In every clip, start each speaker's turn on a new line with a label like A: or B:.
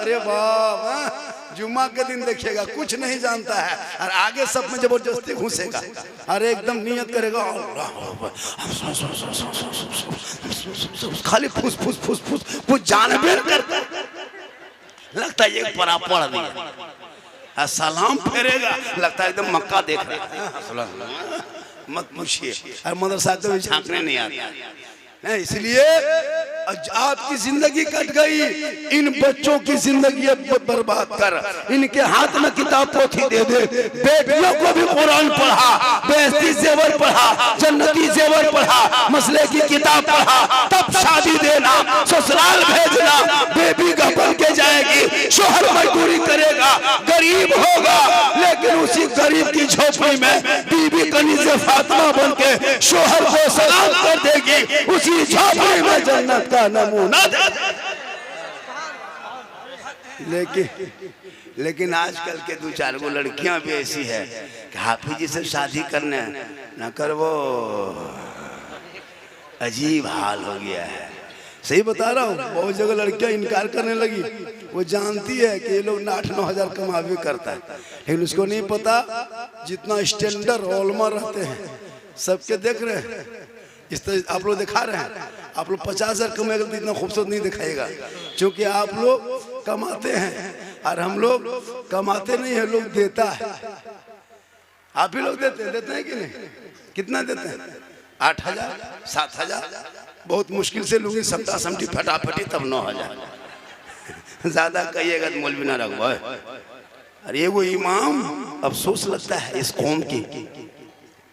A: अरे बाप, हाँ? जुम्मा के दिन देखिएगा, कुछ नहीं जानता है और आगे सब में जबरदस्ती घुसेगा। अरे एकदम नियत करेगा, खाली फूस फूस फूस फूस कुछ जानबे करता, लगता है ये परा पड़ दिया। सलाम फेरेगा, लगता है एकदम मक्का देख रहा है। मत पूछिए, और मदरसा तो भी झांकने नहीं आता। इसलिए आपकी जिंदगी कट गई, इन बच्चों की जिंदगी बर्बाद कर, इनके हाथ में किताब पोथी दे दे। बेटियों को भी कुरान पढ़ा, बेहती जेवर पढ़ा, जन्नती जेवर पढ़ा, मसले की किताब पढ़ा, तब शादी देना, ससुराल भेजना। बेबी का बन के जाएगी, शोहर मजदूरी करेगा, गरीब होगा, लेकिन उसी गरीब की झोपड़ी में बीबी कनीज़े फातिमा बन के शोहर को सलाम कर देगी, उसी झोपड़ी में जन्नत का नमूना। लेकिन आजकल के 2-4 गो लड़कियां भी ऐसी है कि हाफिजी से शादी करने न कर, वो अजीब हाल हो गया है। सही बता रहा हूँ, बहुत जगह लड़कियां इनकार करने लगी। वो जानती है कि ये लोग 8-9 हजार कमावे करता है, लेकिन उसको नहीं पता जितना स्टैंडर्ड ओलमा रहते हैं सबके देख रहे हैं। इस तरह आप लोग दिखा रहे हैं, आप लोग 50 हजार कमाएगा तो इतना खूबसूरत नहीं दिखाएगा, क्योंकि आप लोग कमाते हैं और हम लोग कमाते नहीं है, लोग देता है। आप ही लोग देते हैं कि नहीं? कितना देते हैं? 8 हजार, 7 हजार, बहुत मुश्किल से लोग सप्ताह समझी फटाफटी, तब 9 हजार। ज्यादा कहिएगा तो मौलवी ना रखवा। अरे वो इमाम, अफसोस लगता है इस कौम की,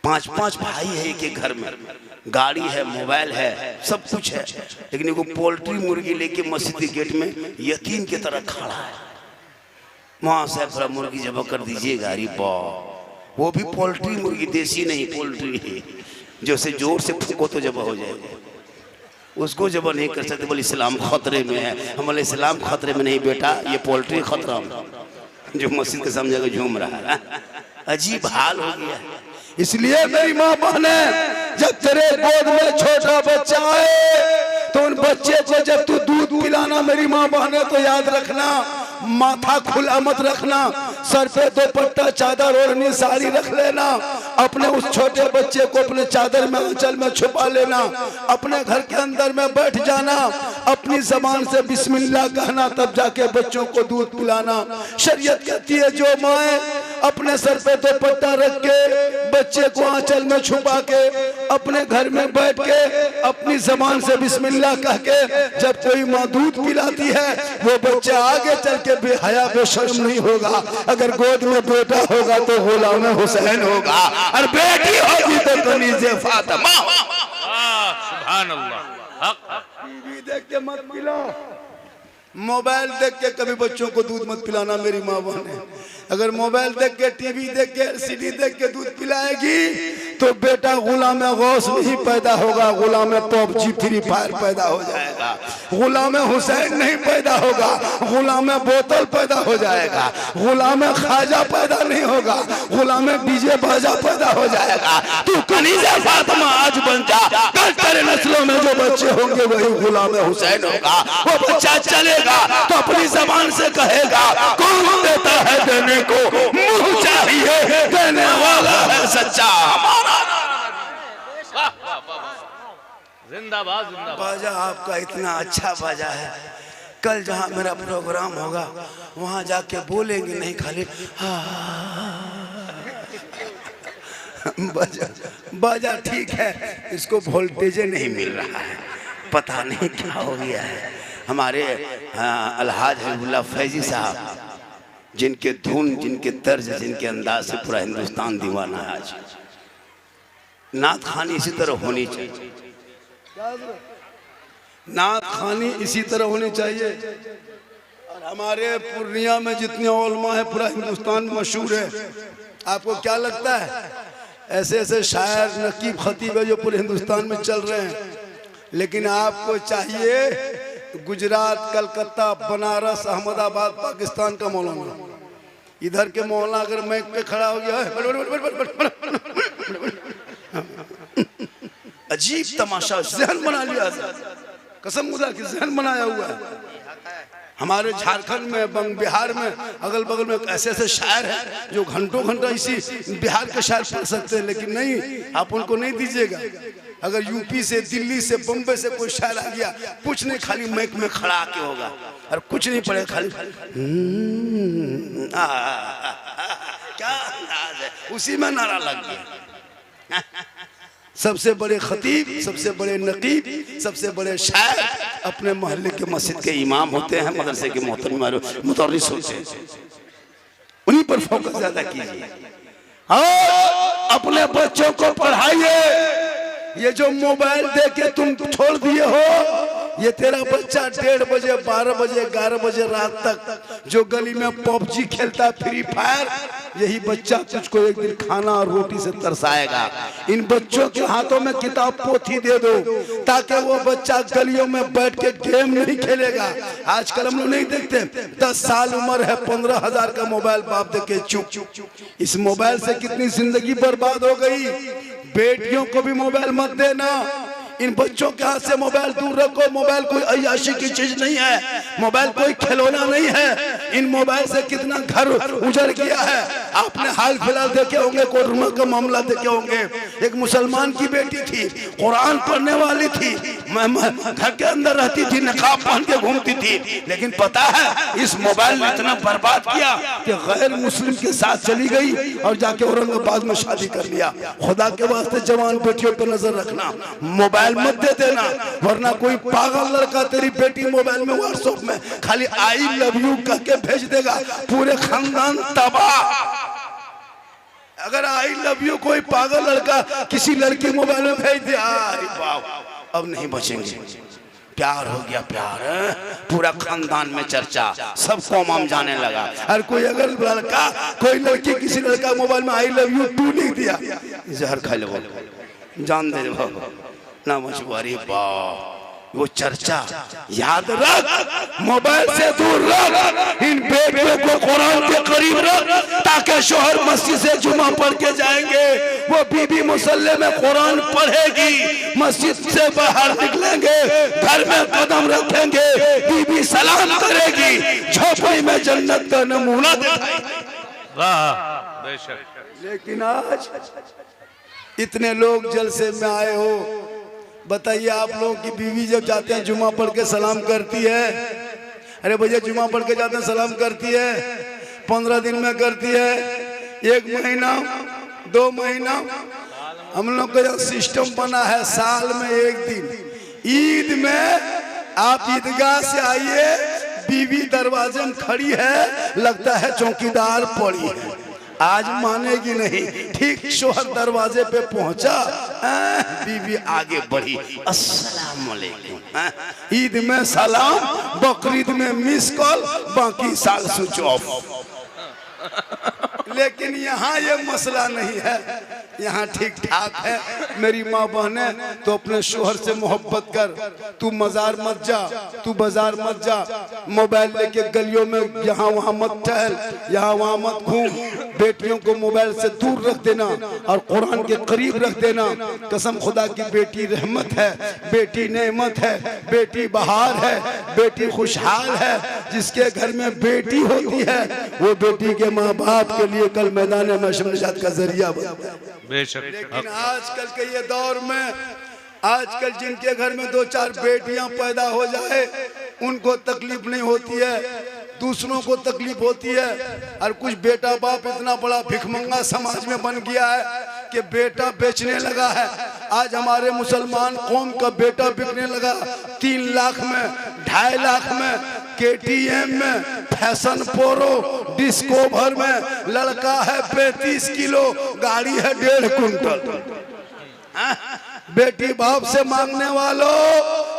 A: 5-5 भाई है एक एक घर में, गाड़ी है, मोबाइल है, सब कुछ है, लेकिन वो पोल्ट्री मुर्गी लेके मस्जिद के गेट में यतीम की तरह खड़ा है। वहां से थोड़ा मुर्गी जब कर दीजिएगा, अरे बाप, वो भी पोल्ट्री मुर्गी, देसी नहीं, पोल्ट्री, जो से जोर से फूको तो जब हो जाएगा। उसको जब नहीं कर सकते, बोले इस्लाम खतरे में है। हम बोले इस्लाम खतरे में नहीं बेटा, ये पोल्ट्री खतरा में, जो मस्जिद के सामने जाकर झूम रहा है। अजीब हाल हो गया। इसलिए मेरी माँ बहने, जब तेरे गोद में छोटा बच्चा आए तो उन बच्चे को जब तू दूध पिलाना मेरी माँ बहने, तो याद रखना, माथा खुला मत रखना, सर पे दुपट्टा, चादर, ओढ़नी, साड़ी रख लेना। अपने उस छोटे बच्चे को अपने चादर में, आंचल में छुपा लेना। अपने घर के अंदर में बैठ जाना, अपनी जबान से बिस्मिल्लाह कहना, तब जाके बच्चों को दूध पिलाना। शरीयत कहती है जो माए अपने सर पे दुपट्टा रख के, बच्चे को आंचल में छुपा के, अपने घर में बैठ के, अपनी जबान से बिस्मिल्लाह कह के जब कोई माँ दूध पिलाती है, वो बच्चा आगे चल के बेहया बेशर्म नहीं होगा। अगर गोद में बेटा होगा तो गुलाम हुसैन होगा, और बेटी होगी तो कनीज़े फातिमा।
B: सुभान अल्लाह।
A: टीवी देख के मत पिलाओ, मोबाइल देख के कभी बच्चों को दूध मत पिलाना मेरी माँ बहने। अगर मोबाइल देख के, टीवी देख के, एलसीडी देख के दूध पिलाएगी तो बेटा गुलाम गौस नहीं पैदा होगा, गुलाम PUBG फ्री फायर पैदा हो जाएगा। गुलाम हुसैन नहीं पैदा होगा, गुलाम बोतल पैदा हो जाएगा। गुलाम ख्वाजा पैदा नहीं होगा, गुलाम डीजे बाजा पैदा हो जाएगा। तू कनीज़े फातिमा आज बन जा, कल तेरे नस्लों में जो बच्चे होंगे वही गुलाम हुसैन होगा। वो बच्चा चलेगा तो अपनी जबान से कहेगा, कौन देता है देने को, मुंह चाहिए, देने वाला है सच्चा हमारा।
B: जिंदाबाद जिंदाबाद।
A: बाजा आपका इतना अच्छा बाजा है, कल जहाँ मेरा प्रोग्राम होगा वहाँ जाके बोलेंगे नहीं, खाली बाजा बाजा ठीक है, इसको वोल्टेज नहीं मिल रहा है, पता नहीं क्या हो गया है। हमारे अलहाज हबीबुल्लाह फैजी साहब, जिनके धुन, जिनके तर्ज, जिनके अंदाज से पूरा हिंदुस्तान दीवाना है। आज नात खानी इसी तरह होनी चाहिए, नात खानी इसी तरह होनी चाहिए। और हमारे पूर्णिया में जितने उलमा है पूरा हिंदुस्तान में मशहूर है। आपको क्या लगता है, ऐसे ऐसे शायर, नकीब, खतीब है जो पूरे हिंदुस्तान में चल रहे हैं, लेकिन आपको चाहिए गुजरात, कलकत्ता, बनारस, अहमदाबाद, पाकिस्तान का मौलाना। इधर के मौलाना अगर माइक पे खड़ा हो गया अजीब तमाशा, जहन बना लिया, कसम खुदा की जहन बनाया हुआ है। हमारे झारखंड में, बिहार में, अगल बगल में ऐसे ऐसे शायर हैं जो घंटों घंटा इसी बिहार के शायर पढ़ सकते हैं, लेकिन नहीं, आप उनको नहीं दीजिएगा। अगर यूपी से, दिल्ली से, बम्बई से कोई शायर आ गया, कुछ नहीं, खाली माइक में खड़ा आके होगा और कुछ नहीं पड़ेगा, खाली क्या अंदाज है, उसी में नारा लग गया। सबसे बड़े खतीब, सबसे बड़े नकीब, सबसे बड़े शायर अपने मोहल्ले के मस्जिद के इमाम होते हैं, मदरसे के मुदर्रिस होते हैं, उन्हीं पर फोकस ज्यादा कीजिए और अपने बच्चों को पढ़ाइए। ये जो मोबाइल दे के तुम छोड़ दिए हो, ये तेरा बच्चा 1:30 बजे, 12 बजे, 11 बजे रात तक जो गली में पबजी खेलता, फ्री फायर, यही बच्चा तुझको एक दिन खाना और रोटी से तरसाएगा। इन बच्चों के हाथों में किताब पोथी दे दो ताकि वो बच्चा गलियों में बैठ के गेम नहीं खेलेगा। आजकल हम लोग नहीं देखते, 10 साल उम्र है, 15,000 का मोबाइल बाप दे के चुप। इस मोबाइल से कितनी जिंदगी बर्बाद हो गई। बेटियों को भी मोबाइल मत देना, इन बच्चों के हाथ से मोबाइल दूर रखो। मोबाइल कोई अय्याशी की चीज नहीं है, मोबाइल कोई खिलौना नहीं है। इन मोबाइल से कितना घर उजड़ गया है। आपने हाल फिलहाल देखे होंगे, कोरोना का मामला देखे होंगे। एक मुसलमान की बेटी थी, कुरान पढ़ने वाली थी, घर के अंदर रहती थी, नकाब पहन के घूमती थी, लेकिन पता है इस मोबाइल ने इतना बर्बाद किया कि गैर मुस्लिम के साथ चली गई और जाके औरंगाबाद में शादी कर लिया। खुदा के वास्ते जवान बेटियों पर नजर रखना, मोबाइल मत दे देना, वरना कोई पागल लड़का तेरी बेटी मोबाइल में, व्हाट्सएप में खाली आई लव यू कह के भेज देगा, पूरे खानदान तबाह। अगर आई लव यू कोई पागल लड़का किसी लड़की मोबाइल में भेज दिया, अब नहीं बचेंगे। प्यार हो गया, प्यार है? पूरा खानदान में चर्चा, सबको माम जाने लगा। और कोई अगर लड़का, कोई लड़की किसी लड़का मोबाइल में आई लव यू 2 लिख दिया, जहर खा लो, जान दे ना मछुआरी। वो चर्चा याद रख, मोबाइल से दूर रख, इन बेटियों को कुरान के करीब रख, ताकि शोहर मस्जिद से जुमा पढ़ के जाएंगे, वो बीबी मुसल्ले में कुरान पढ़ेगी, मस्जिद से बाहर निकलेंगे, घर में कदम रखेंगे, बीबी सलाम करेगी, झोपड़ी में जन्नत का नमूना दिखाएगी। लेकिन आज इतने लोग जलसे में आए हो, बताइए आप लोगों की बीवी जब जाते हैं जुमा पढ़ के सलाम करती है? अरे भैया जुमा पढ़ के जाते हैं सलाम करती है, 15 दिन में करती है, 1 महीना, 2 महीना, हम लोग का सिस्टम बना है साल में 1 दिन। ईद में आप ईदगाह से आइए, बीवी दरवाजे में खड़ी है, लगता है चौकीदार पड़ी है, आज मानेगी नहीं। ठीक शोहर दरवाजे पे पहुंचा, बीवी आगे बढ़ी, अस्सलाम वालेकुम। ईद में सलाम, बकरीद में मिस कॉल, बाकी साल स्विच ऑफ। लेकिन यहाँ ये मसला नहीं है, यहाँ ठीक ठाक है। मेरी माँ बहने तो अपने शोहर से मोहब्बत कर, तू मजार मत जा, तू बाजार मत जा, मोबाइल लेके गलियों में यहाँ वहाँ मत टहल, यहाँ वहाँ मत घूम, बेटियों को मोबाइल से दूर रख देना और कुरान के करीब रख देना। कसम खुदा की बेटी रहमत है, बेटी नेमत है, बेटी बहार है, बेटी खुशहाल है। जिसके घर में बेटी होती है वो बेटी के माँ बाप के लिए कल मैदान महशर निजात का जरिया बनता है। लेकिन आजकल के ये दौर में, आजकल जिनके घर में 2-4 बेटियां पैदा हो जाए उनको तकलीफ नहीं होती है, दूसरों को तकलीफ होती है। और कुछ बेटा बाप इतना बड़ा भिखमंगा समाज में बन गया है कि बेटा बेचने लगा है। आज हमारे मुसलमान कौम का बेटा बिकने लगा 3 लाख में, 2.5 लाख में, KTM में, फैशन पोरो, डिस्कवर में। लड़का है 35 किलो, गाड़ी है 1.5 कुंटल। बेटी बाप से मांगने वालों,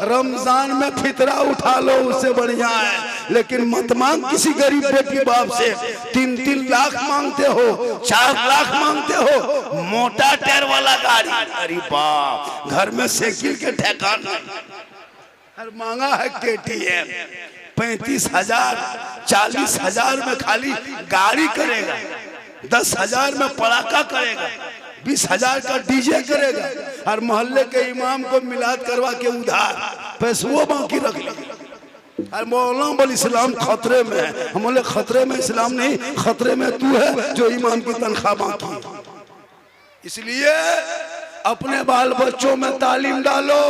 A: रमजान में फितरा उठा लो, उससे बढ़िया है। लेकिन मत मांग किसी गरीब बेटी बाप से। 3-3 लाख मांगते हो, 4 लाख मांगते हो, मोटा टायर वाला गाड़ी, अरे बाप, घर में साइकिल के ठिकाना। और मांगा है KTM, 35,000, 40,000 में खाली गाड़ी करेगा, 10,000 में पड़ाका करेगा, 20,000 का डीजे करेगा, और मोहल्ले के इमाम को मिलाद करवा के उधार पैसों बाकी रख लेगा। अरे मौलाना बोल इस्लाम खतरे में है। हम बोले खतरे में इस्लाम नहीं, खतरे में तू है जो इमाम की तनख्वाह बाकी। इसलिए अपने बाल बच्चों में तालीम डालो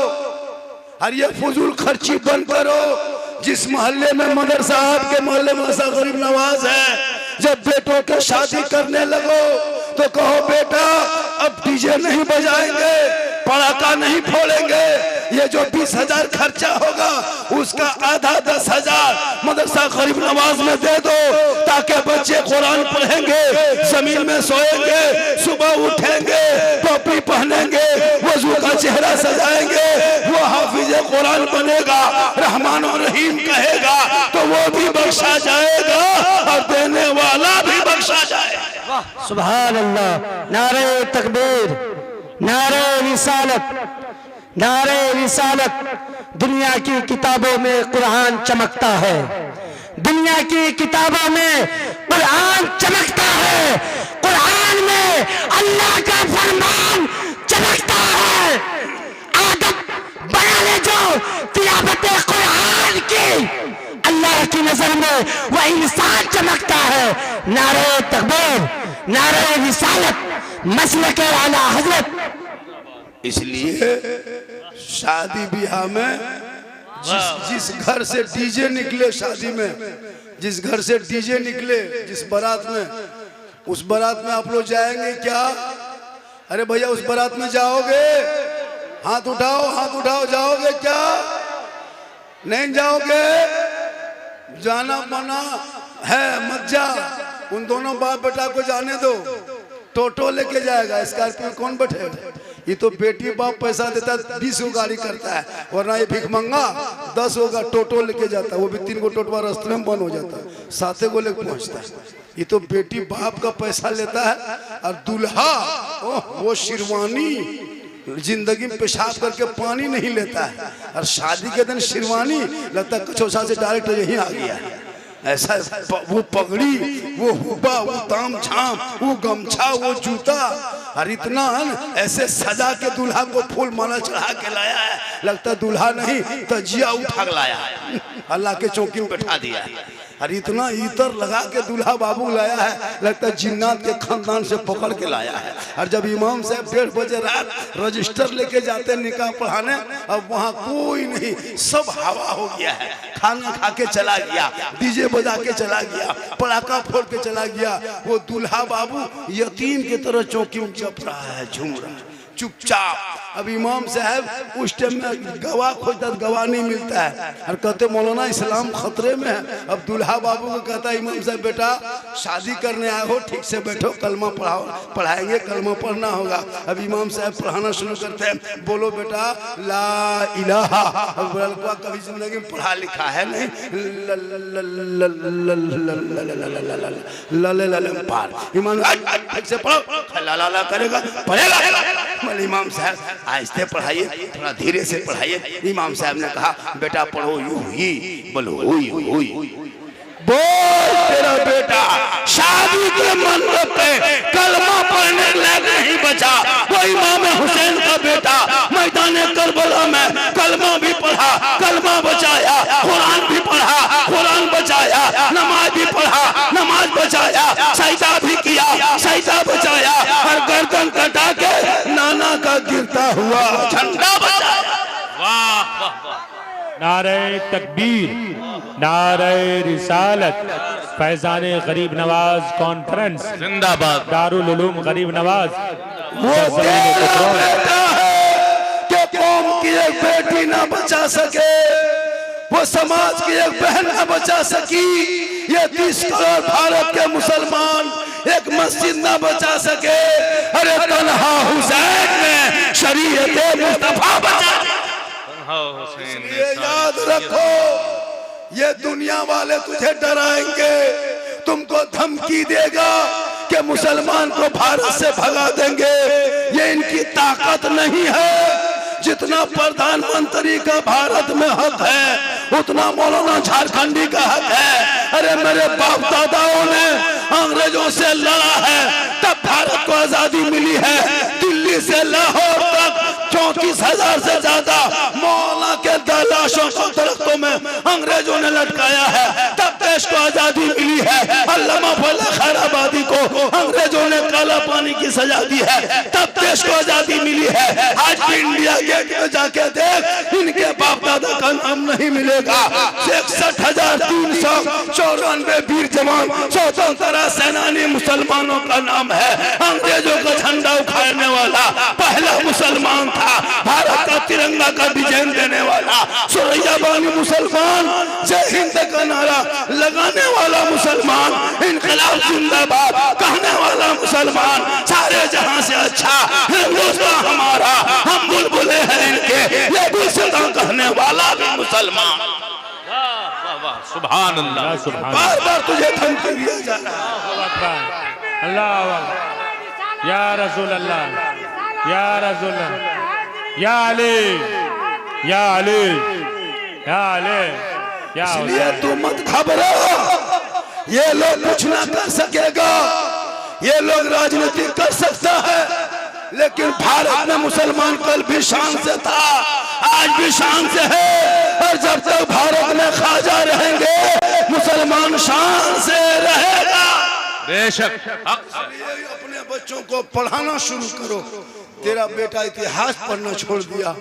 A: और ये फजूल खर्ची बंद करो। जिस मोहल्ले में मदरसा, आपके मोहल्ले में ऐसा गरीब नवाज है, जब बेटों के शादी करने लगो तो कहो बेटा अब डीजे नहीं बजाएंगे, पड़ाका नहीं फोड़ेंगे, ये जो 20,000 खर्चा होगा उसका आधा 10,000 मदरसा गरीब नवाज में दे दो, ताकि बच्चे कुरान पढ़ेंगे, जमीन में सोएंगे, सुबह उठेंगे, टोपी पहनेंगे, वजू का चेहरा सजाएंगे, वो हाफिज कुरान बनेगा, रहमान और रहीम कहेगा तो वो भी बख्शा जाएगा और देने वाला भी बख्शा जाएगा।
C: सुभान अल्लाह। नारे तकबीर, नारे रिसालत, नारे रिसालत। दुनिया की किताबों में कुरान चमकता है, दुनिया की किताबों में कुरान चमकता है, कुरान में अल्लाह का फरमान चमकता है। आदत बना ले जो तिलावत कुरान की, अल्लाह की नजर में वह इंसान चमकता है। नारे तकबीर, नारे रिसालत, मसलक आला हजरत।
A: इसलिए शादी ब्याह में जिस घर से डीजे निकले, शादी में जिस घर से डीजे निकले, जिस बारात में, उस बारात में आप लोग जाएंगे क्या? अरे भैया उस बारात में जाओगे? हाथ उठाओ, हाथ उठाओ, जाओगे क्या? नहीं जाओगे? जाना मना है, मत जा। उन दोनों बाप बेटा को जाने दो, टोटो लेके जाएगा, स्कॉर्पियो कौन बैठेगा? ये तो बेटी बाप पैसा देता है, 20 गो गाड़ी करता है, वरना ये भिख मंगा 10 गो टोटो लेके जाता है, वो भी 3 गो टोटवा रास्ते में बंद हो जाता है, 7 गो लेके पहुंचता है। ये तो बेटी बाप का पैसा लेता है और दूल्हा वो शेरवानी जिंदगी में पेशाब करके पानी नहीं लेता है, और शादी के दिन शेरवानी लगता है कचौसा से डायरेक्ट यहीं आ गया है। ऐसा वो पगड़ी, वो हुब्बा, वो ताम झाम, वो गमछा, वो जूता, और इतना ऐसे सजा के दूल्हा को फूल माला चढ़ा के लाया है, लगता है दूल्हा नहीं तजिया उठा के लाया है, अल्लाह के चौकी में बैठा दिया है। और इतना इतर लगा के दूल्हा बाबू लाया है, लगता है जिन्नात के खानदान से पकड़ के लाया है। और जब इमाम साहब 1:30 बजे रात रजिस्टर लेके जाते हैं निकाह पढ़ाने, अब वहाँ कोई नहीं, सब हवा हो गया है, खाना खा के चला गया, डीजे बजा के चला गया, पटाखा फोड़ के चला गया, वो दूल्हा बाबू यतीम की तरह चौकी में जप रहा है, झूम रहा है चुपचाप। अब इमाम साहब उस टाइम में गवाह खोजता, गवाह नहीं मिलता है, और कहते मौलाना इस्लाम खतरे में है। अब दूल्हा बाबू को कहता है इमाम साहब बेटा शादी करने आए हो, ठीक से बैठो, कलमा पढ़ाओ, पढ़ाएंगे, कलमा पढ़ना होगा। अब इमाम साहब पढ़ाना शुरू करते हैं, बोलो बेटा ला इलाहा। अब लड़का कभी जिंदगी में पढ़ा लिखा है नहीं, इमाम ठीक से पढ़ो, ला करेगा, पढ़ेगा। इमाम साहब आहिस्ते पढ़ाइए, थोड़ा धीरे से पढ़ाइए। इमाम साहब ने कहा बेटा पढ़ो यूं ही, बोलो हुई हुई। बोल तेरा बेटा शादी के मंडप पे कलमा पढ़ने लायक नहीं बचा, वो इमाम हुसैन का बेटा मैदान करबला में कलमा भी पढ़ा, कलमा बचाया, कुरान भी पढ़ा, कुरान बचाया, नमाज भी पढ़ा, नमाज बचाया, सजदा भी किया, सजदा बचाया, और गर्दन कटा के नाना का गिरता हुआ झंडा बचाया।
B: वाह वाह वाह।
D: नारे तकबीर, नारे रिसालत। फैजाने गरीब नवाज कॉन्फ्रेंस
B: जिंदाबाद।
D: दारुल उलूम गरीब नवाज।
A: वो बेटा है कि कौम की एक बेटी ना बचा सके, वो समाज की एक बहन ना बचा सकी, ये 30 करोड़ भारत के मुसलमान एक मस्जिद ना बचा सके। अरे तन्हा हुसैन ने शरीयत मुस्तफा बचा। ये याद रखो, ये दुनिया वाले तुझे डराएंगे, तुमको धमकी देगा कि मुसलमान को भारत से भगा देंगे, ये इनकी ताकत नहीं है। जितना प्रधानमंत्री का भारत में हक है उतना मौलाना झारखंडी का हक है। अरे मेरे बाप दादाओं ने अंग्रेजों से लड़ा है, तब भारत को आजादी मिली है। दिल्ली से लाहौर तक 34,000 से ज्यादा मौला के लाशों को दरख्तों में अंग्रेजों ने लटकाया है, तब देश को आजादी मिली है। अल्लामा फजल खैराबादी को अंग्रेजों ने काला पानी की सजा दी है, तब देश को आजादी मिली है। आज भी इंडिया गेट में जाके देख, इनके बाप दादा का नाम नहीं मिलेगा। 61,394 वीर जवान स्वतंत्रता सेनानी मुसलमानों का नाम है। अंग्रेजों का झंडा उखाड़ने वाला पहला मुसलमान था, भारत का तिरंगा का डिजाइन देने वाला सुरैया बानी मुसलमान, जय हिंद का नारा लगाने वाला मुसलमान, इनकलाब जिंदाबाद कहने वाला मुसलमान, सारे जहां से अच्छा हिंदुस्तान हमारा, हम बुलबुले हैं इनके, ये गुलसिता कहने वाला भी मुसलमान।
B: सुभान अल्लाह, सुभान
A: बार बार तुझे धमकी दिया जा रहा है।
D: अल्लाह या रसूल अल्लाह, या रसूल अल्लाह, या अली, या अली, या अली, या
A: इसलिए तू मत घबरा, ये लोग कुछ ना कर सकेगा, ये लोग राजनीति कर सकता है, लेकिन भारत में मुसलमान कल भी शान से था, आज भी शान से है, और जब तक भारत में ख्वाजा रहेंगे मुसलमान शान से रहेगा।
B: बेशक
A: अपने बच्चों को पढ़ाना शुरू करो। तेरा बेटा इतिहास पढ़ना छोड़ दिया,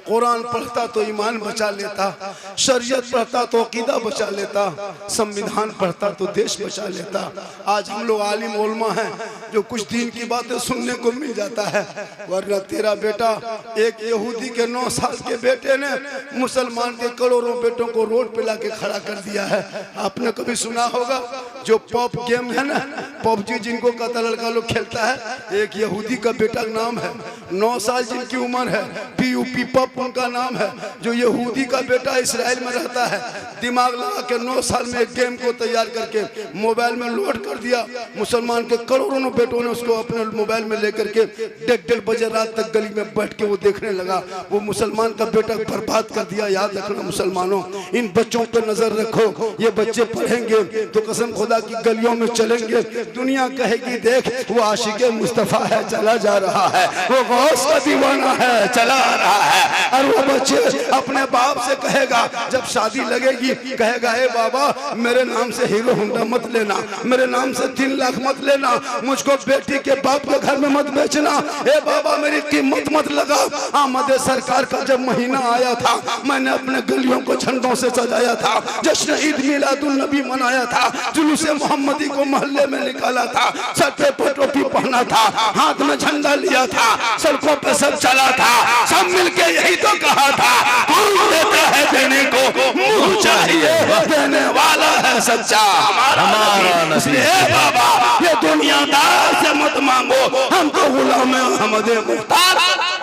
A: कुरान पढ़ता तो ईमान बचा लेता, शरीयत पढ़ता तो अकीदा बचा लेता, संविधान पढ़ता तो देश बचा लेता। आज हम लोग आलिम उलमा हैं जो कुछ दिन की बातें सुनने को मिल जाता है, वरना तेरा बेटा एक यहूदी के 9 साल के बेटे ने मुसलमान के करोड़ों बेटों को रोड पे लाके खड़ा कर दिया है। आपने कभी सुना होगा जो पॉप गेम है ना, पबजी जिनको कता लड़का लोग खेलता है, एक यहूदी का बेटा का नाम है, 9 साल जिनकी उम्र है, पीयूपी पप उनका नाम है, जो यहूदी का बेटा इस्राइल में रहता है, दिमाग लगा के 9 साल में एक गेम को तैयार करके मोबाइल में लोड कर दिया। मुसलमान के करोड़ों बेटों ने उसको अपने मोबाइल में लेकर के 1:30 बजे रात तक गली में बैठ के वो देखने लगा। वो मुसलमान का बेटा बर्बाद कर दिया। याद रखना मुसलमानों, इन बच्चों पर नजर रखो, ये बच्चे पढ़ेंगे तो कसम खुदा की गलियों में चलेंगे, दुनिया कहेगी देख वो आशिके मुस्तफा है चला जा रहा है, वो गौस का दीवाना है चला आ रहा है। और वो बच्चे अपने बाप से कहेगा, जब शादी लगेगी कहेगा, ए बाबा मेरे नाम से हीरो होंडा मत लेना, मेरे नाम से 3 लाख मत लेना, मुझको बेटी के बाप के घर में मत बेचना, ए बाबा मेरी कीमत मत लगा। आमद सरकार का जब महीना आया था, मैंने अपने गलियों को झंडों से सजाया था, जश्न ईद मिलादुल नबी मनाया था, जुलूसे मोहम्मदी को मोहल्ले में निकाला था, सर पे टोपी पहना था, हाथ में झंडा लिया था, सड़कों पे सब चला था, सब मिलके यही तो कहा था, कौन देता है देने को मुंह चाहिए, देने वाला है सच्चा हमारा नबी। बाबा ये दुनियादार से मत मांगो, हम तो गुलाम अहमद मुख्तार।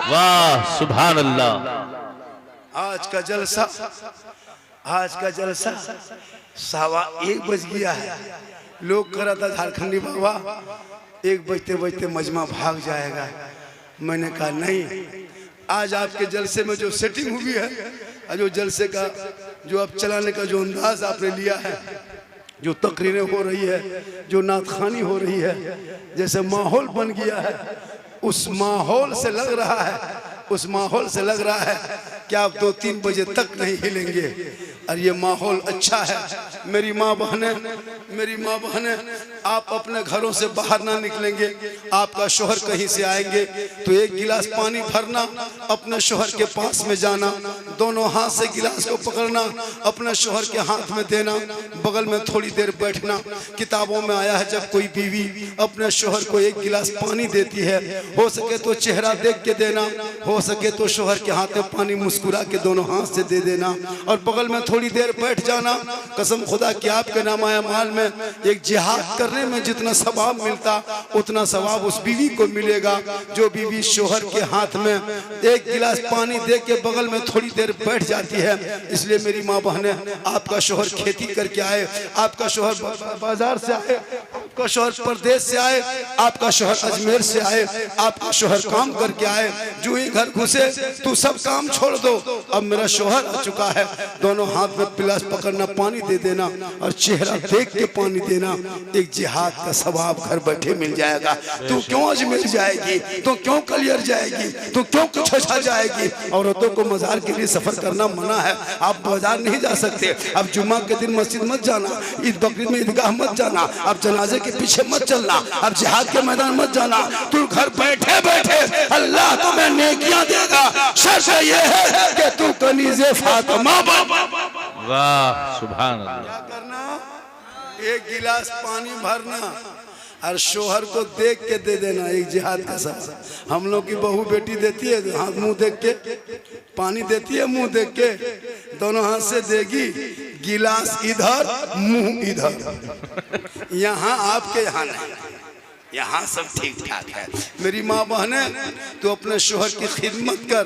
B: वाह सुभान अल्लाह।
A: आज का जलसा 1:15 बज गया है। लोग कह रहा था झारखंडी बाबा 1 बजते बजते मजमा भाग जाएगा। मैंने कहा नहीं, आज आपके जलसे में जो सेटिंग हुई है, जो जलसे का जो अब चलाने का जो अंदाज आपने लिया है, जो तकरीरें हो रही है, जो नातखानी हो रही है, जैसे माहौल बन गया है, उस माहौल से लग रहा है कि आप 2-3 बजे तक नहीं हिलेंगे। और ये माहौल अच्छा है। मेरी माँ बहनें आप अपने घरों से बाहर ना निकलेंगे, आपका शोहर कहीं से आएंगे तो 1 गिलास पानी भरना, अपने शोहर के पास में जाना, दोनों हाथ से गिलास को पकड़ना, अपने शोहर के हाथ में देना, बगल में थोड़ी देर बैठना। किताबों में आया है जब कोई बीवी अपने शोहर को 1 गिलास पानी देती है, हो सके तो चेहरा देख के देना, हो सके तो शोहर के हाथ में पानी मुस्कुरा के दोनों हाथ से दे देना और बगल में थोड़ी देर बैठ जाना। कसम खुदा कि आपके नामाए माल में एक जिहाद करने में जितना सवाब मिलता उतना सवाब उस बीवी को मिलेगा जो बीवी शोहर के हाथ में 1 गिलास पानी दे के बगल में थोड़ी देर बैठ जाती है। इसलिए मेरी माँ बहनें, आपका शोहर खेती करके आए, आपका शोहर बाजार से आए, आपका शोहर परदेश से आए, आपका शोहर अजमेर से आए, आपका शोहर काम करके आए, जो ही घर घुसे तू सब काम छोड़ दो, अब मेरा शोहर आ चुका है, दोनों हाथ में पिलास पकड़ना, पानी दे देना और चेहरा देख के पानी देना, एक जिहाद का सवाब घर बैठे मिल जाएगा। तू क्यों अजमेर जाएगी, तू क्यों कलियर जाएगी, तू क्यों कुछ जाएगी? औरतों को मजार के लिए सफर करना मना है, आप बाजार नहीं जा सकते, अब जुम्मा के दिन मस्जिद मत जाना, ईद बकरीद में ईदगाह मत जाना, अब जनाजे के पीछे मत चलना, अब जिहाद के मैदान मत जाना, तू घर बैठे बैठे अल्लाह तुम्हें नेकियां देगा। शर्त ये है कि तू कनीज़े फातिमा बन।
B: वाह सुभान अल्लाह।
A: क्या करना? एक गिलास पानी भरना और शोहर को देख के दे देना, एक जिहाद का सब। हम लोग की बहू बेटी देती है हाथ मुंह देख के, पानी देती है मुंह देख के, दोनों हाथ से देगी, गिलास इधर मुंह इधर। यहाँ आपके यहाँ नहीं, यहाँ सब ठीक ठाक है। मेरी माँ बहने, तू अपने शोहर की खिदमत कर,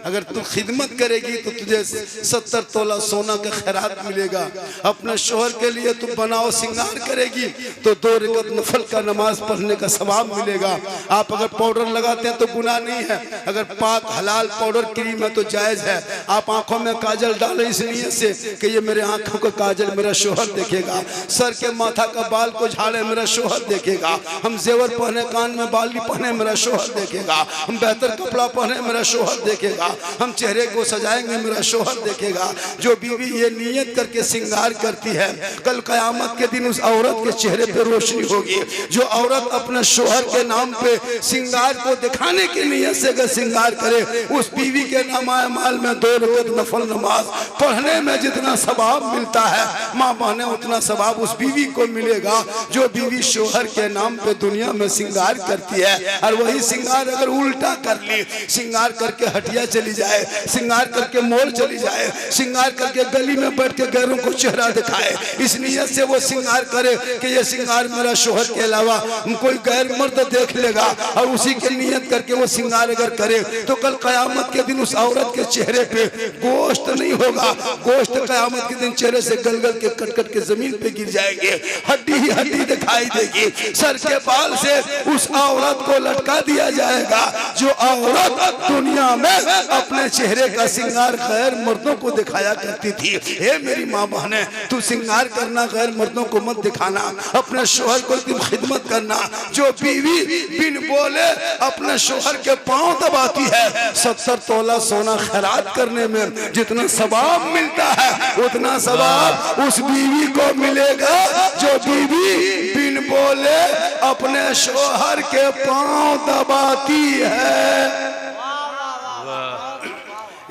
A: अगर तू खिदमत करेगी तो तुझे 70 तोला सोना का खैरात मिलेगा। अपने शोहर के लिए तू बनाओ सिंगार करेगी तो 2 रकात नफल का नमाज पढ़ने का सवाब मिलेगा। आप अगर पाउडर लगाते हैं तो गुनाह नहीं है, अगर पाक हलाल पाउडर क्रीम है तो जायज़ है। आप आंखों में काजल डालें इस नीयत से कि ये मेरे आंखों का काजल मेरा शोहर देखेगा, सर के माथा का बाल को झाड़े मेरा शोहर देखेगा, हम जेवर पहने, कान में बाली पहने मेरा शोहर देखेगा, हम बेहतर कपड़ा पहने मेरा शोहर देखेगा, हम चेहरे को सजाएंगे मेरा शोहर देखेगा। जो बीवी ये नियत करके सिंगार करती है, कल कयामत के दिन उस औरत के चेहरे पे रोशनी होगी। जो औरत अपने शोहर के नाम पे सिंगार को दिखाने की नियत से अगर सिंगार करे, उस बीवी के नामाए माल में 2 रकात नफल नमाज पढ़ने में जितना सवाब मिलता है, माँ बहने उतना सवाब उस बीवी को मिलेगा जो बीवी शोहर के नाम पे दुनिया में सिंगार करती है। और वही सिंगार अगर उल्टा कर ली, सिंगार करके हटिया चली जाए, सिंगार करके मॉल चली जाए, सिंगार करके गली में बैठ के गैरों को चेहरा दिखाए, इस नियत से वो सिंगार करे कि ये सिंगार मेरा शोहर के अलावा कोई गैर मर्द देख लेगा, और उसी के नियत करके वो सिंगार अगर करे तो कल कयामत के दिन उस औरत के चेहरे पे गोश्त नहीं होगा, गोश्त कयामत के दिन चेहरे से गल-गल के कट-कट के जमीन पे गिर जाएंगे, हड्डी ही हड्डी दिखाई देगी। सर के बाल से उस औरत को लटका दिया जाएगा जो औरत दुनिया में अपने चेहरे का सिंगार गैर मर्दों को दिखाया करती थी। हे मेरी माँ बहने, तू सिंगार करना, गैर मर्दों को मत दिखाना, अपने शोहर को तुम खिदमत करना। जो बीवी बिन बोले अपने शोहर के पांव दबाती है, 70 तोला सोना खैरात करने में जितना सवाब मिलता है उतना सवाब उस बीवी को मिलेगा जो बीवी बिन बोले अपने शोहर के पांव दबाती है।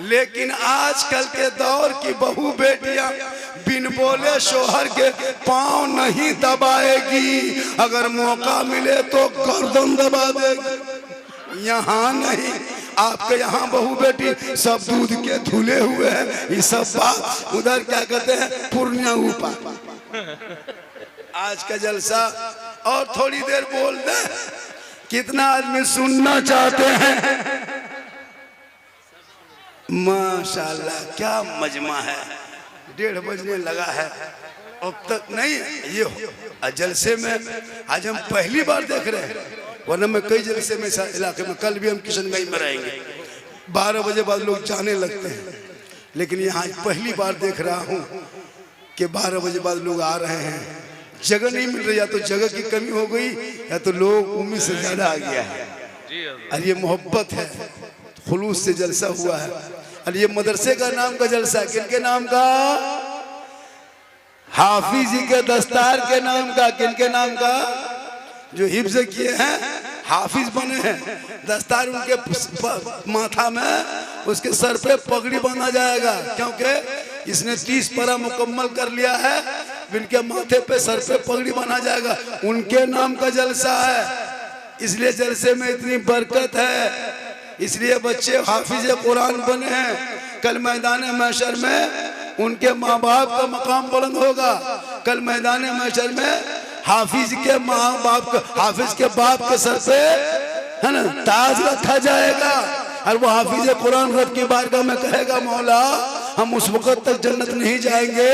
A: लेकिन आजकल के दौर की बहू बेटियां बिन बोले शोहर के पांव नहीं दबाएगी, अगर मौका मिले तो गर्दन दबा देगी। यहाँ नहीं, आपके यहाँ बहू बेटी सब दूध के धुले हुए हैं, ये सब बात उधर क्या कहते हैं पूर्णिया ऊपर। आज का जलसा और थोड़ी देर बोल दे, कितना आदमी सुनना चाहते हैं। माशाल्लाह क्या मजमा है, 1:30 बजने लगा है, अब तक नहीं। ये जलसे में आज हम पहली बार देख रहे हैं, वरना मैं कई जलसे में इलाके में, कल भी हम किशनगंज में रहेंगे, 12 बजे बाद लोग जाने लगते हैं, लेकिन यहाँ पहली बार देख रहा हूँ कि 12 बजे बाद लोग आ रहे हैं। जगह नहीं मिल रही, या तो जगह की कमी हो गई या तो लोग उम्मीद से ज्यादा आ गया है। और ये मोहब्बत है, खुलूस से जलसा हुआ है। और ये मदरसे का नाम का जलसा है, किनके नाम का? हाफिज जी के दस्तार के नाम का। किनके नाम का? जो हिफ्ज किए हैं, हाफिज बने हैं, दस्तार उनके माथा में, उसके सर पे पगड़ी बांधा जाएगा, क्योंकि इसने 30 पारा मुकम्मल कर लिया है, इनके माथे पे सर पे पगड़ी बांधा जाएगा, उनके नाम का जलसा है। इसलिए जलसे में इतनी बरकत है, इसलिए बच्चे हाफिज कुरान बने हैं। कल मैदान महशर में उनके माँ बाप का मकाम बुलंद होगा। कल मैदान महशर में हाफिज के माँ बाप का, हाफिज के बाप के सर पे है ना ताज रखा जाएगा, और वो हाफिज कुरान रब की बारगाह में कहेगा, मौला हम उस वक्त तक जन्नत नहीं जाएंगे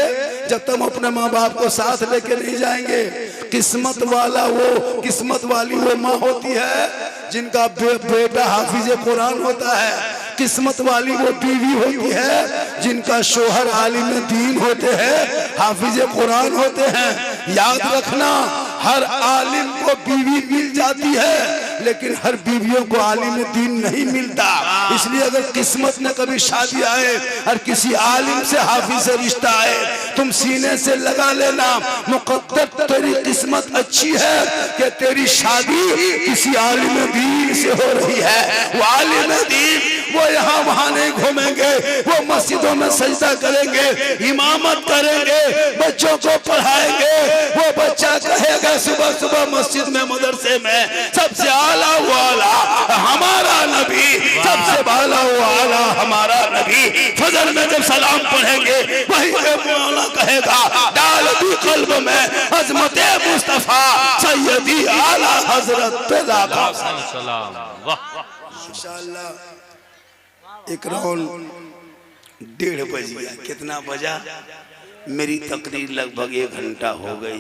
A: जब तक हम अपने माँ बाप को साथ लेके नहीं जाएंगे। किस्मत वाला वो, किस्मत वाली वो माँ होती है जिनका बेटा हाफिज कुरान होता है। किस्मत वाली वो बीवी होती है जिनका शोहर आलिम दीन होते हैं, हाफिज कुरान होते हैं। याद रखना, हर आलिम को बीवी मिल जाती है लेकिन हर बीवियों को आलिम दीन नहीं मिलता। इसलिए अगर किस्मत में कभी शादी आए और किसी आलिम से हाफिज से रिश्ता आए, तुम सीने से लगा लेना, मुकद्दर तेरी किस्मत अच्छी है कि तेरी शादी किसी आलिम दीन से हो रही है। वो आलिम दीन वो यहाँ वहाँ नहीं घूमेंगे, वो मस्जिदों में सजदा करेंगे, इमामत करेंगे, बच्चों को पढ़ाएंगे। वो बच्चा कहेगा सुबह सुबह मस्जिद में, मदरसे में, सबसे आला वाला हमारा नबी, सबसे आला वाला हमारा नबी। फजर में जब सलाम पढ़ेंगे वही मौला कहेगा डाल दी कल्ब में अजमत मुस्तफा सैयदी आला हजरत पैदा का
B: सलाम। वाह
A: इंशाअल्लाह। एक राउंड 1:30 बज गया। कितना बजा? मेरी तकरीर लगभग 1 घंटा हो गई।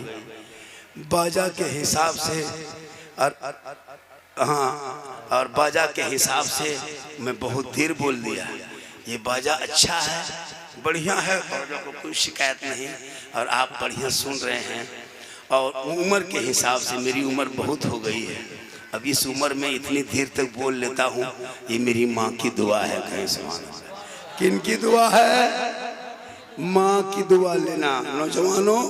A: बाजा के हिसाब से और हाँ, और बाजा के हिसाब से मैं बहुत देर बोल दिया। ये बाजा अच्छा है, बढ़िया है, बाजा को कोई शिकायत नहीं, और आप बढ़िया सुन रहे हैं। और उम्र के हिसाब से मेरी उम्र बहुत हो गई है, अब इस उम्र में इतनी देर तक बोल लेता हूँ। ये मेरी माँ की दुआ है। कहीं सुभान अल्लाह। किन की दुआ है? माँ की दुआ लेना। नौजवानों,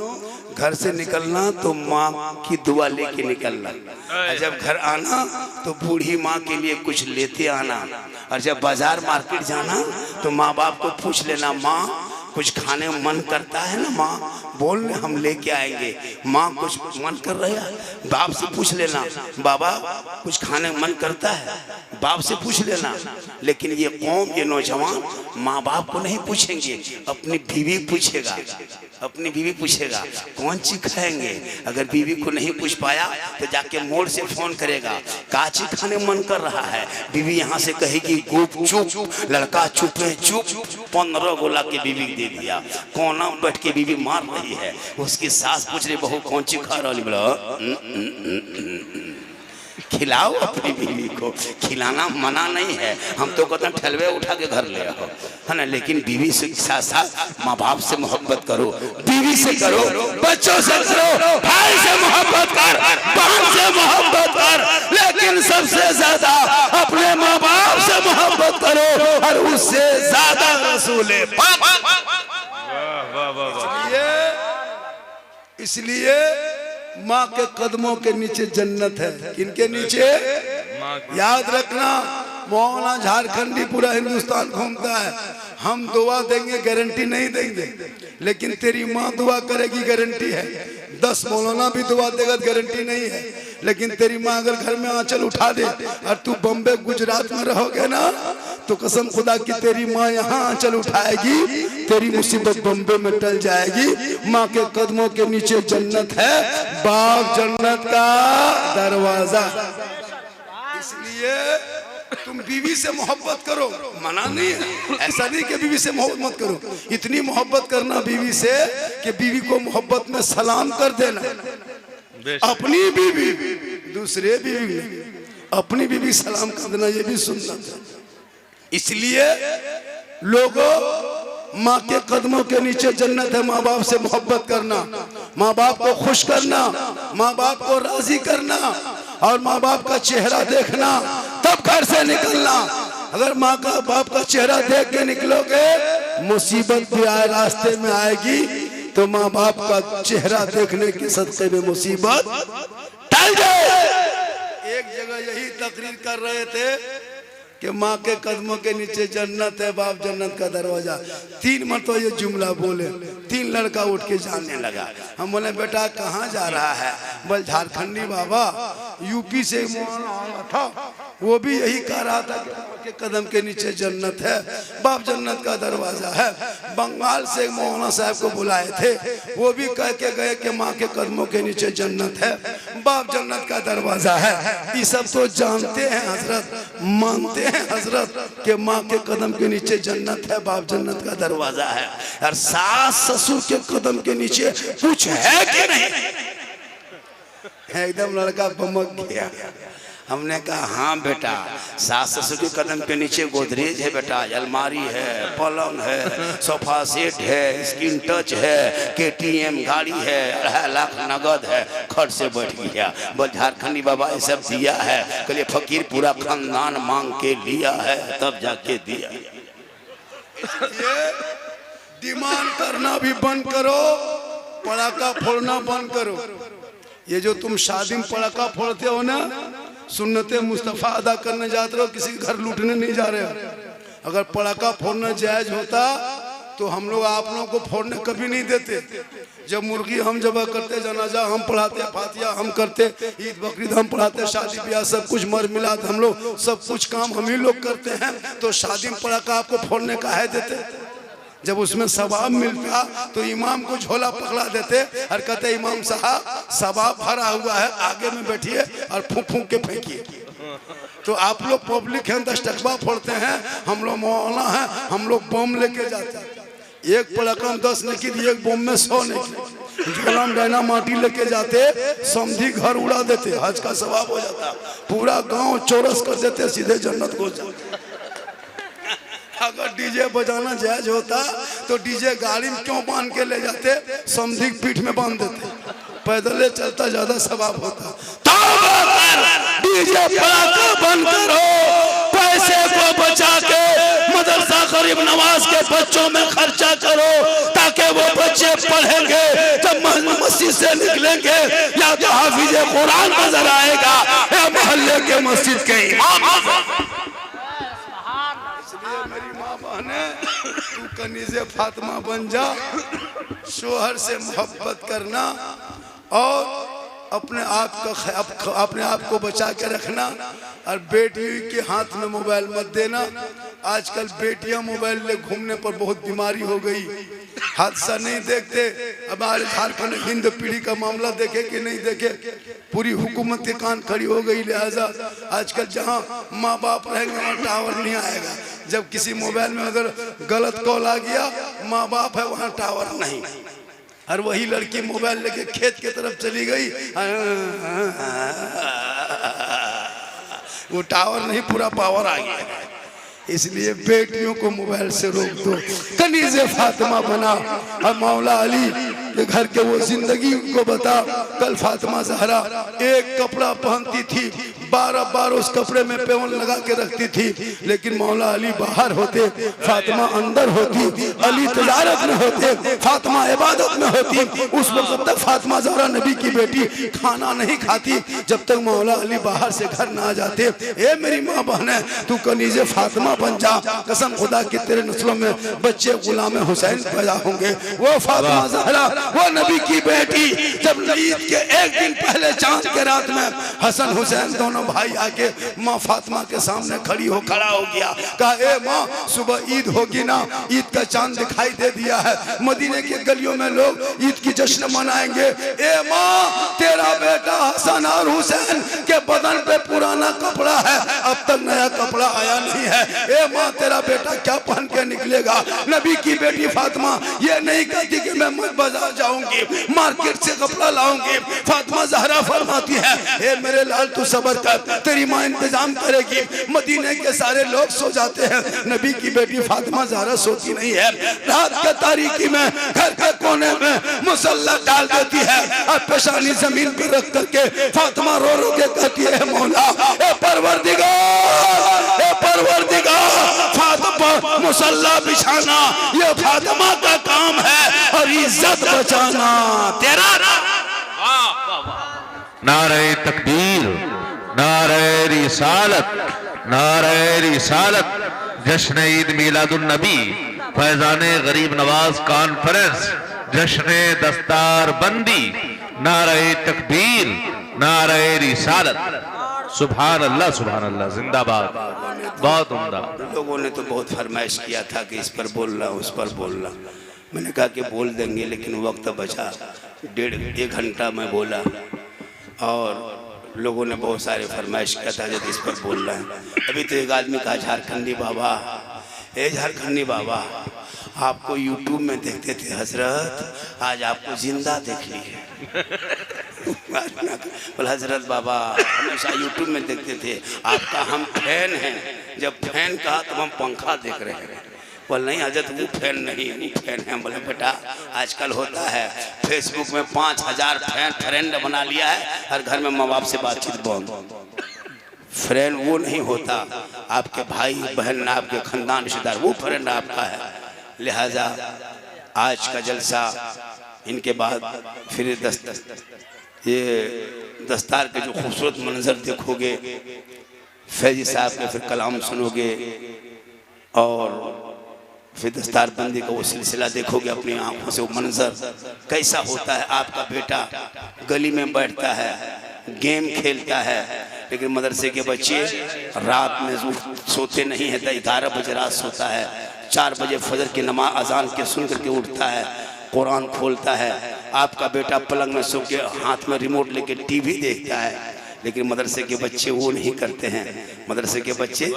A: घर से निकलना तो माँ की दुआ लेके निकलना, और जब घर आना तो बूढ़ी माँ के लिए कुछ लेते आना, और जब बाजार मार्केट जाना तो माँ बाप को पूछ लेना, माँ कुछ खाने में मन करता है ना, माँ बोल ले हम लेके आएंगे। माँ कुछ मन कर रहा है, बाप से पूछ लेना, बाबा कुछ खाने में मन करता है, बाप से पूछ लेना। लेकिन ये कौम, ये नौजवान माँ बाप को नहीं पूछेंगे, अपनी बीवी पूछेगा, अपनी बीवी पूछेगा कौन चीज खाएंगे। अगर बीवी को नहीं पूछ पाया तो जाके मोड़ से फोन करेगा, काची खाने मन कर रहा है। बीवी यहाँ से कहेगी गुप चुप, लड़का चुप है चुप। 15 गोला के बीवी दे दिया, कोना बैठ के बीवी मार रही है। उसकी सास पूछ रही, बहू कौन सी खा रही? बोला खिलाओ अपनी बीवी को, खिलाना मना नहीं है। हम तो कहते हैं ठलवे उठा के घर ले आओ, है ना। लेकिन बीवी से साथ साथ माँ बाप से मोहब्बत करो, बीवी से करो, बच्चों से करो, भाई से मोहब्बत कर, बहन से मोहब्बत कर, लेकिन सबसे ज्यादा अपने माँ बाप से मोहब्बत करो, और उससे ज्यादा रसूले पाक। इसलिए माँ के कदमों के नीचे जन्नत है। किनके नीचे? याद रखना, मौलाना झारखंडी पूरा हिंदुस्तान घूमता है। हम दुआ देंगे, गारंटी नहीं देंगे, लेकिन तेरी माँ दुआ करेगी, गारंटी है। 10 मौलाना भी दुआ देगा, गारंटी नहीं है। लेकिन तेरी माँ अगर घर में आंचल उठा दे और तू बम्बे गुजरात में रहोगे ना, तो कसम खुदा की तेरी माँ यहाँ आंचल उठाएगी, तेरी मुसीबत बम्बे में टल जाएगी। माँ के कदमों के नीचे जन्नत है, बाप जन्नत का दरवाजा। इसलिए तुम बीवी से मोहब्बत करो, मना नहीं है, ऐसा नहीं कि बीवी से मोहब्बत मत करो। इतनी मोहब्बत करना बीवी से कि बीवी को मोहब्बत में सलाम कर देना। अपनी बीवी, दूसरे बीवी, अपनी बीवी सलाम कर देना, ये भी सुनना था। इसलिए लोगों, माँ के कदमों के नीचे जन्नत है। माँ बाप से मोहब्बत करना, माँ बाप को खुश करना, माँ बाप को राजी करना, और माँ बाप का चेहरा देखना, तब घर से निकलना। अगर माँ का बाप का चेहरा देख के निकलोगे, मुसीबत भी आए रास्ते में आएगी, तो माँ बाप का चेहरा देखने के सदक़े में मुसीबत टल जाए। एक जगह यही तकरीर कर रहे थे कि माँ के कदमों के नीचे जन्नत है, बाप जन्नत का दरवाजा। 3 मरतबा ये जुमला बोले, 3 लड़का उठ के जाने लगा। हम बोले बेटा कहाँ जा रहा है? बोल झारखंडी बाबा, यूपी से था, वो भी यही कह रहा था कि माँ के कदम के नीचे जन्नत है, बाप जन्नत का दरवाजा है। बंगाल से मौलाना साहब को बुलाए थे, वो भी कह के गए कि माँ के कदमों के नीचे जन्नत है, बाप जन्नत का दरवाजा है। ये सब तो जानते हैं हजरत, मानते हैं हजरत कि माँ के कदम के नीचे जन्नत है, बाप जन्नत का दरवाजा है। और सास ससुर के कदम के नीचे कुछ है कि नहीं? एकदम लड़का बमक गया। हमने कहा हाँ बेटा, सास ससुर के कदम के नीचे गोदरेज है बेटा, अलमारी है, पलंग है, सोफा सेट है, स्क्रीन टच है, KTM गाड़ी है, 2.5 लाख नगद है, खर्च से बैठ गया। बोल झारखंडी बाबा ये सब दिया है। कहलिए फकीर पूरा खानदान मांग के लिया है तब जाके दिया। डिमांड करना भी बंद करो, पड़ाका फोड़ना बंद करो। ये जो तुम शादी में पड़ाका फोड़ते हो ना, सुन्नते मुस्तफ़ा अदा करने जाते हो, किसी के घर लूटने नहीं जा रहे हो। अगर पड़ाका फोड़ना जायज होता तो हम लोग आप लोगों को फोड़ने कभी नहीं देते। जब मुर्गी हम जब करते, जनाजा हम पढ़ाते, फातिया हम करते, ईद बकरीद हम पढ़ाते, शादी ब्याह सब कुछ मर मिलाद हम लोग सब कुछ काम हम ही लोग करते हैं। तो शादी में पड़ाका आपको फोड़ने का है देते? जब उसमें सवाब मिलता तो इमाम को झोला पकड़ा देते और कहते इमाम साहब सवाब भरा हुआ है, आगे में बैठिए और फूंक फूंक के फेंकिए। तो आप लोग पब्लिक हैं, 10 टकबा फोड़ते हैं, हम लोग मौलाना हैं, हम लोग बम लेके जाते हैं। एक पड़ाका में 10 निकली, एक बम में 100 निकली। झोला में डायना माटी लेके जाते, समझी घर उड़ा देते, हज का सवाब हो जाता, पूरा गांव चौरस कर देते, सीधे जन्नत को जाते। अगर डीजे बजाना जायज होता तो डीजे गाड़ी में क्यों बांध के ले जाते? समझी पीठ में बांध देते, पैदल चलता ज्यादा सवाब होता। डीजे पड़ाका बंद करो, पैसे को बचा के मदरसा गरीब नवाज के बच्चों में खर्चा करो, ताकि वो बच्चे पढ़ेंगे, जब मस्जिद से निकलेंगे या तो हाफिज कुरान नजर आएगा या मोहल्ले के मस्जिद के इमाम। मेरी माँ बहने, तू कनीज़े फातिमा बन जा, शोहर से मोहब्बत करना और अपने आप को बचा के रखना। और बेटी के हाथ में मोबाइल मत देना। आजकल बेटियां मोबाइल ले घूमने पर बहुत बीमारी हो गई, हादसा नहीं देखते। हमारे झारखंड हिंद पीढ़ी का मामला देखे कि नहीं देखे, पूरी हुकूमत के कान खड़ी हो गई। लिहाजा आजकल जहां माँ बाप रहेंगे वहाँ टावर नहीं आएगा। जब किसी मोबाइल में अगर गलत कॉल आ गया, माँ बाप है वहाँ टावर नहीं। और वही लड़की मोबाइल लेके खेत के तरफ चली गई, वो टावर नहीं पूरा पावर आ गया। इसलिए बेटियों को मोबाइल से रोक दो, कनीज़े फातिमा बना। और मौला अली के घर के वो जिंदगी को बता। कल फातिमा ज़हरा एक कपड़ा पहनती थी, 12 बार उस कपड़े में पेवन लगा के रखती थी, लेकिन मौला अली बाहर होते, फातिमा अंदर होती, अली तजारत में होते, फातिमा इबादत में होती। उस वक्त तक फातिमा ज़हरा नबी की बेटी खाना नहीं खाती जब तक मौला अली बाहर से घर ना आ जाते। ए मेरी माँ बहने, तू कनीज़े फातिमा बन जा, कसम खुदा की तेरे नस्लों में बच्चे गुलाम हुसैन पैदा होंगे। वो फातिमा ज़हरा, वो नबी की बेटी, जब ईद के एक दिन पहले चांद के रात में हसन हुसैन दोनों भाई आके माँ फातिमा के सामने खड़ा हो गया। कहा ए माँ, सुबह ईद होगी ना, ईद का चांद दिखाई दे दिया है, मदीने के गलियों में लोग ईद की जश्न मनाएंगे। ए माँ, तेरा बेटा हसन और हुसैन के बदन पे पुराना कपड़ा है, अब तक नया कपड़ा आया नहीं है। ए माँ, तेरा बेटा क्या पहन के निकलेगा? नबी की बेटी फातिमा ये नहीं कहती कि मैं बाजार जाऊंगी, मार्केट से कपड़ा लाऊंगी। फातिमा ज़हरा फरमाती है, ए मेरे लाल तू सब्र कर, तेरी माँ इंतजाम करेगी। मदीने के सारे लोग सो जाते हैं, नबी की बेटी फातिमा ज़हरा सोती नहीं है। रात के तारीकी में घर के कोने में मुसल्ला डाल देती है और पेशानी जमीन पर रख करके फातिमा रो रो के कहती है, मौला ए परवरदिगार, ए परवरदिगार, फातिमा मुसल्ला बिछाना ये फातिमा का काम है और इज्जत बचाना तेरा।
B: नारे तकबीर, नारे रिसालत, नारे रिसालत। जश्न ईद मिलादुन नबी, फैजाने गरीब नवाज कॉन्फ्रेंस, जश्न दस्तार बंदी, नारे तकबीर, नारे रिसालत। सुभान अल्लाह जिंदाबाद, बहुत उम्दा।
A: लोगों ने तो बहुत फरमाइश किया था कि इस पर बोलना उस पर बोलना। मैंने कहा कि बोल देंगे, लेकिन वक्त बचा, 1.5 घंटा मैं बोला और लोगों ने बहुत सारे फरमाइश किया था जब इस पर बोलना है। अभी तो एक आदमी कहा, झारखंडी बाबा, झारखंडी बाबा आपको यूट्यूब में देखते थे हजरत, आज आपको जिंदा देख लिए। बोला हजरत बाबा हमेशा यूट्यूब में देखते थे, आपका हम फैन हैं। जब फैन कहा तो हम पंखा देख रहे हैं। बोल नहीं हजरत वो फैन नहीं, वो फैन है। बोले बेटा आजकल होता है फेसबुक में 5000 फ्रेंड बना लिया है, हर घर में माँ बाप से बातचीत बंद। फ्रेंड वो नहीं होता, आपके भाई बहन आपके खानदान रिश्तेदार, वो फ्रेंड आपका है। लिहाजा आज का जलसा इनके बाद फिर ये दस्तार के जो खूबसूरत मंजर देखोगे, फैजी साहब के फिर कलाम सुनोगे और फिर दस्तार बंदी का वो सिलसिला देखोगे अपनी आंखों से, वो मंजर कैसा होता है। आपका बेटा गली में बैठता है, गेम खेलता है, लेकिन मदरसे के बच्चे रात में सोते नहीं है, 11 बजे रात सोता है, 4 बजे फजर की नमाज अजान के सुन करके उठता है, कुरान खोलता है। आपका बेटा पलंग में सो के हाथ में रिमोट लेके टीवी देखता है, लेकिन मदरसे के बच्चे वो नहीं करते हैं। मदरसे के बच्चे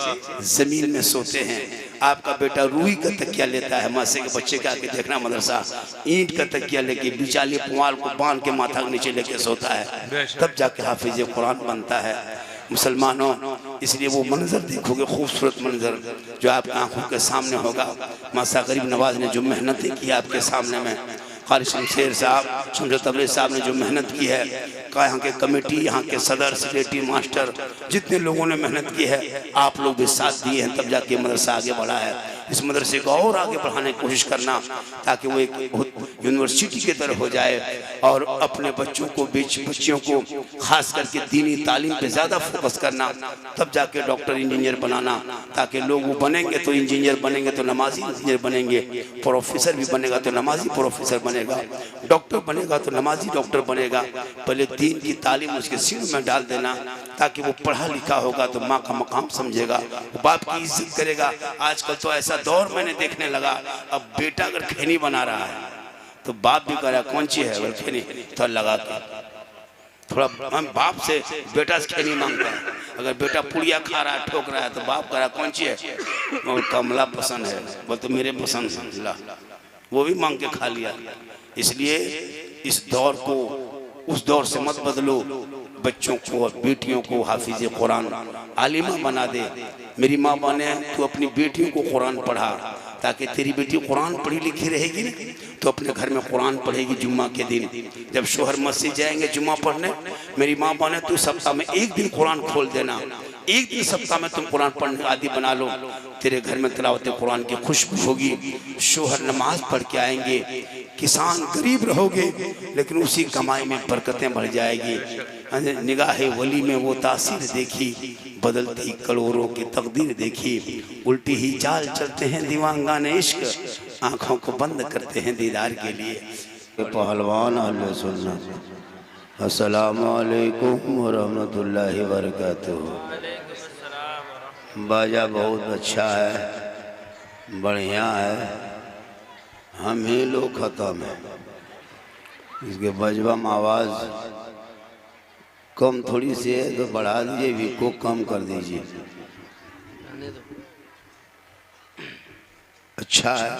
A: जमीन में सोते हैं। आपका बेटा रूई का तकिया लेता है, मदरसे के बच्चे के आके देखना मदरसा ईंट का तकिया लेके बिचाली पुआल को बांध के माथा के नीचे लेके सोता है, तब जाके हाफिज कुरान बनता है। मुसलमानों, इसलिए वो मंजर देखोगे, खूबसूरत मंजर जो आपकी आंखों के सामने होगा। मासा गरीब नवाज ने जो मेहनत की आपके सामने में, क़ारी शमशेर साहब, शमशेर तबरेज़ साहब ने जो मेहनत की है, का यहाँ के कमेटी, यहाँ के सदर, सेक्रेटरी, मास्टर, जितने लोगों ने मेहनत की है, आप लोग भी साथ दिए हैं, तब जाके मदरसा आगे बढ़ा है। इस मदरसे को और आगे बढ़ाने की कोशिश करना, ताकि वो एक यूनिवर्सिटी की तरह हो जाए और अपने बच्चों को, बच्चियों को खास करके दीनी तालीम पे ज़्यादा फोकस करना, तब जाके डॉक्टर इंजीनियर बनाना, ताकि लोग वो बनेंगे तो इंजीनियर बनेंगे तो नमाजी इंजीनियर बनेंगे, प्रोफेसर भी बनेगा तो नमाजी प्रोफेसर बनेगा, डॉक्टर बनेगा तो नमाजी डॉक्टर बनेगा। पहले दीन की तालीम उसके सीने में डाल देना, ताकि वो पढ़ा लिखा होगा तो माँ का मकाम समझेगा, बाप की इज्जत करेगा। आजकल तो ऐसा दौर मैंने देखने लगा, अब बेटा अगर खैनी बना रहा है तो बाप भी कह रहा है कौन सी है खैनी, तो लगा के थोड़ा हम बाप से बेटा से खैनी मांगता है। अगर बेटा पुड़िया खा रहा है, ठोक रहा है, तो बाप कह रहा है कौन सी है, और कमला पसंद है, बोल तो मेरे पसंद है, वो भी मांग के खा लिया। इसलिए इस दौर को उस दौर से मत बदलो, बच्चों को और बेटियों को हाफिज कुरान आलिमा बना दे। मेरी माँ बने तो अपनी बेटियों को कुरान पढ़ा, ताकि तेरी बेटी कुरान पढ़ी लिखी रहेगी तो अपने घर में कुरान पढ़ेगी। जुम्मा के दिन जब शोहर मस्जिद जाएंगे जुम्मा पढ़ने, मेरी माँ बने तो सप्ताह में एक दिन कुरान खोल देना, एक दिन सप्ताह में तुम कुरान पढ़ने आदि बना लो, तेरे घर में तिलावत कुरान की खुशबू होगी। शोहर नमाज पढ़ के आएंगे, किसान गरीब रहोगे लेकिन उसी कमाई में बरकतें बढ़ जाएगी। निगाहे वली में वो तासीर देखी, बदलती करोड़ों की तकदीर देखी, उल्टी ही चाल चलते हैं दीवानगाने इश्क, आंखों को बंद करते हैं दीदार के लिए। पहलवान अहले सुन्नत, अस्सलामु अलैकुम व रहमतुल्लाहि व बरकातुहू। बाजा बहुत अच्छा है, बढ़िया है, हम ही लोग ख़त्म है। इसके बजवा में आवाज़ कम थोड़ी सी है तो बढ़ा दीजिए, भी को कम कर दीजिए। अच्छा है,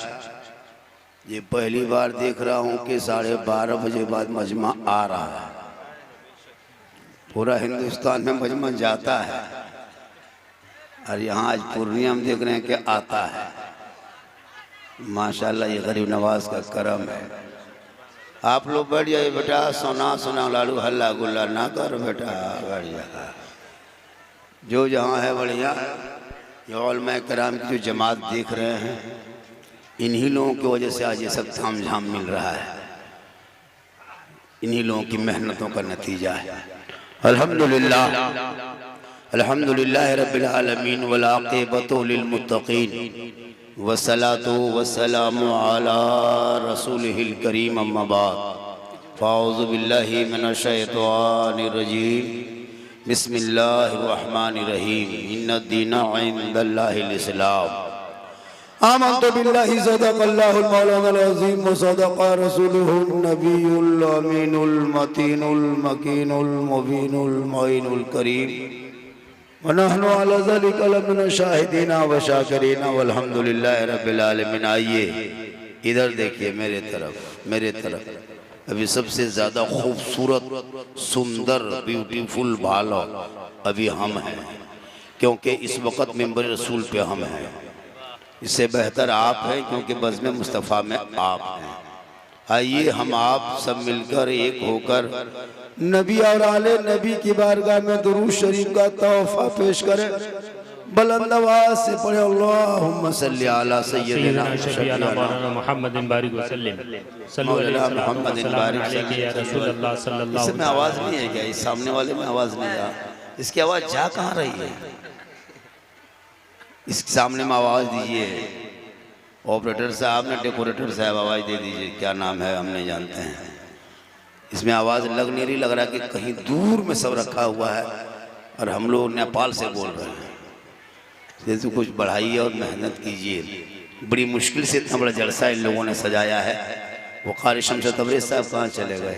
A: ये पहली बार देख रहा हूँ कि 12:30 बजे बाद मजमा आ रहा है। पूरा हिंदुस्तान में मजमा जाता है और यहाँ आज पूर्णिया में देख रहे हैं कि आता है। माशाल्लाह ये गरीब नवाज का करम है। आप लोग बैठ जाइए बेटा, सोना सोना लाडू हल्ला गुल्ला ना करो बेटा, बढ़िया जो जहाँ है बढ़िया। ये उलमा कराम की जो जमात देख रहे हैं, इन्हीं लोगों की वजह से आज ये सब ताम झाम मिल रहा है, इन्हीं लोगों की मेहनतों का नतीजा है। अल्हम्दुलिल्लाह अल्हम्दुलिल्लाह रब्बिल आलमीन वल आक़िबतु लिल मुत्तक़ीन वस्सलातु वस्सलामु अला रसूलिहिल करीम अम्मा बाद। फ़ाऊज़ु बिल्लाहि मिनश शैतानिर रजीम। बिस्मिल्लाहिर्रहमानिर्रहीम इन्नद्दीन इंदल्लाहिल इस्लाम आमन्तु बिल्लाहि सदक़ल्लाहुल मौलानाल अज़ीम व सदक़ा रसूलुहुन नबियुल अमीनुल मतीनुल मकीनुल मुबीनुल मुइनुल करीम व नहनु अला ज़ालिका लमिन शाहिदीना व शाकिरीना वल्हम्दुलिल्लाहि रब्बिल आलमीन। आइए इधर देखिए मेरे तरफ अभी सबसे ज़्यादा खूबसूरत सुंदर ब्यूटीफुल भालो अभी हम हैं, क्योंकि इस वक्त मिंबर रसूल पे हम हैं। इससे बेहतर आप हैं, क्योंकि बज़्म मुस्तफ़ा में आप हैं। आइए हम आप सब मिलकर एक होकर नबी और आले नबी की बारगाह में दुरूद शरीफ का तोहफा पेश करें। बुलंद आवाज़ से पढ़े अल्लाहुम्मा सल्ली अला सय्यिदिना
D: मुहम्मदिन बारिक वसल्लम सल्लल्लाहु अलैहि वसल्लम या रसूल अल्लाह सल्लल्लाहु।
A: इसमें आवाज़ नहीं है क्या? इस सामने वाले में आवाज़ नहीं है। इसकी आवाज़ जा कहाँ रही है? इस सामने में आवाज़ दीजिए। ऑपरेटर साहब ने डेकोरेटर साहब आवाज़ दे दीजिए। क्या नाम है हम नहीं जानते हैं। इसमें आवाज़ लग नहीं रही, लग रहा कि कहीं दूर में सब रखा हुआ है और हम लोग नेपाल से बोल रहे हैं। जैसे कुछ बढ़ाइए और मेहनत कीजिए। बड़ी मुश्किल से इतना बड़ा जलसा इन लोगों ने सजाया है। वो क़ारी शम्स तबरेज़ साहब कहाँ चले गए?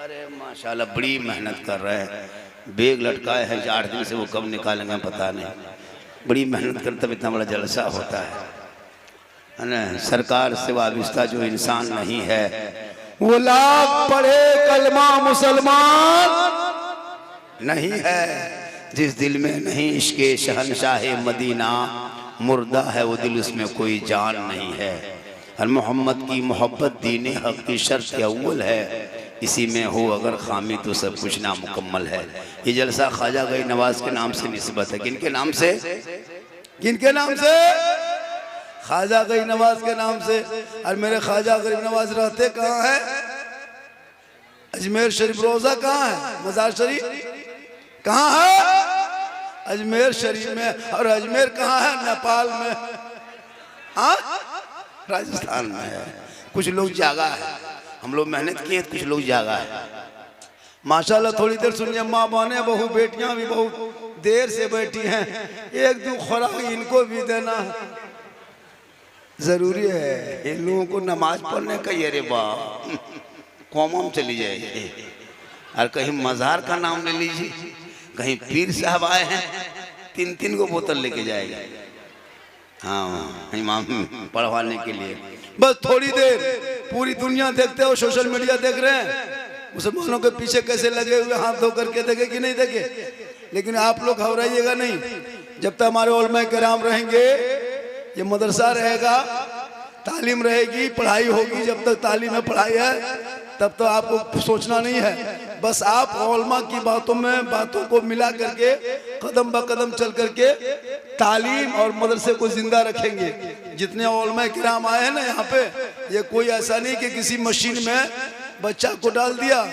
A: अरे माशाल्लाह बड़ी मेहनत कर रहे हैं। बेग लटकाए हैं 8 दिन से, वो कब निकालेंगे पता नहीं। बड़ी मेहनत कर तब इतना बड़ा जलसा होता है ना। सरकार से वाबिस्ता जो इंसान नहीं है वो लाख पढ़े कलमा मुसलमान नहीं है। जिस दिल में नहीं इश्क़े शहनशाह मदीना, मुर्दा है वो दिल, उसमें कोई जान नहीं है। और मोहम्मद की मोहब्बत दीन हक़ की शर्त अव्वल है। इसी में हो अगर खामी तो सब कुछ नामुकम्मल है। ये जलसा ख्वाजा गरीब नवाज के नाम से निस्बत है। किनके नाम से? किनके नाम से? ख्वाजा गरीब नवाज के नाम से। और मेरे ख्वाजा गरीब नवाज रहते कहाँ है? अजमेर शरीफ। रोज़ा कहाँ है? मज़ार शरीफ कहाँ है? अजमेर शरीफ में। और अजमेर कहाँ है? नेपाल में। हाँ, राजस्थान में है। कुछ लोग जागा है, हम लोग मेहनत किए, कुछ लोग जागा है। माशाल्लाह थोड़ी देर सुनिए। माँ बहने बहू बेटियां भी बहुत देर से बैठी हैं। एक दो खुराक इनको भी देना जरूरी है। इन लोगों को नमाज पढ़ने का ये रे बाप कौम चली जाएगी। और कहीं मज़ार का नाम ले लीजिए, कहीं पीर साहब आए हैं 3-3 को बोतल लेके जाएगा। हाँ, इमाम पढ़वाने के लिए। बस थोड़ी देर पूरी दुनिया देखते हो, सोशल मीडिया देख रहे हैं। मुसलमानों के पीछे कैसे लगे हुए, हाथ धो करके देखे कि नहीं देखे। लेकिन आप लोग घबराइएगा नहीं। जब तक हमारे उलमाए किराम रहेंगे, ये मदरसा रहेगा, तालीम रहेगी, पढ़ाई होगी। जब तक तालीम में पढ़ाई है तब तो आपको सोचना नहीं है। बस आप उलमा की बातों को मिला करके कदम ब कदम चल करके तालीम और मदरसे को जिंदा रखेंगे। जितने उलमा किराम आए हैं ना यहाँ पे, ये कोई ऐसा नहीं कि किसी मशीन में बच्चा को डाल दिया,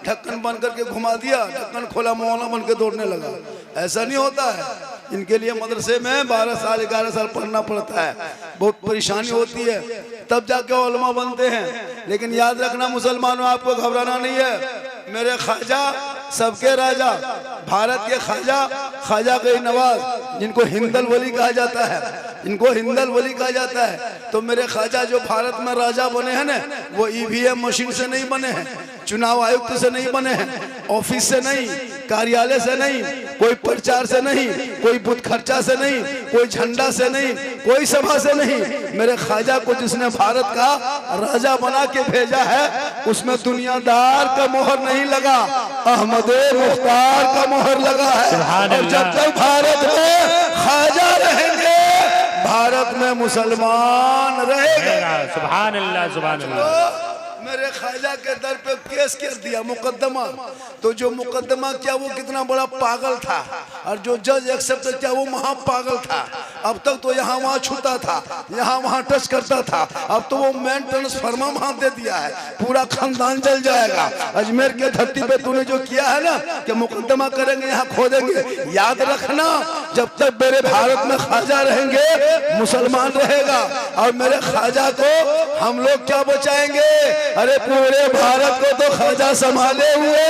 A: ढक्कन बंद करके घुमा दिया, ढक्कन खोला मौलाना बन के दौड़ने लगा। ऐसा नहीं होता है। इनके लिए मदरसे में 12 साल 11 साल पढ़ना पड़ता है। बहुत परेशानी होती है, तब जाके उलमा बनते हैं। लेकिन याद रखना मुसलमानों, आपको घबराना नहीं है। मेरे ख्वाजा सबके राजा, भारत के ख्वाजा, ख्वाजा गरीब नवाज, जिनको हिंदल वली कहा जाता है, इनको हिंदल वली कहा जाता है। तो मेरे ख्वाजा जो भारत में राजा बने हैं ना, वो EVM मशीन से नहीं बने हैं, चुनाव आयुक्त से नहीं बने हैं, ऑफिस से नहीं, कार्यालय से नहीं, कोई प्रचार से नहीं, कोई बुत खर्चा से नहीं, कोई झंडा से नहीं, कोई सभा से नहीं। मेरे ख्वाजा को जिसने भारत का राजा बना के भेजा है, उसमें दुनियादार का मोहर नहीं लगा, अहमदे मुख्तार का मोहर लगा है। और जब तक भारत में ख्वाजा रहेंगे, भारत में मुसलमान रहेगा।
D: सुभान अल्लाह, सुभान अल्लाह।
A: मेरे ख्वाजा के दर पे केस कर दिया, मुकदमा। तो जो मुकदमा किया वो कितना बड़ा पागल था, और जो जज एक्सेप्ट किया वो महा पागल था। अब तक तो यहाँ वहाँ छूता था, यहाँ वहाँ टच करता था, अब तो वो मैन ट्रांसफार्मर वहाँ दे दिया है, पूरा खानदान जल जाएगा। अजमेर के धरती पे तूने जो किया है ना कि मुकदमा करेंगे, यहाँ खो देंगे, याद रखना जब तक मेरे भारत में ख्वाजा रहेंगे मुसलमान रहेगा। और मेरे ख्वाजा को हम लोग क्या बचाएंगे? अरे पूरे भारत को तो ख्वाजा संभाले हुए।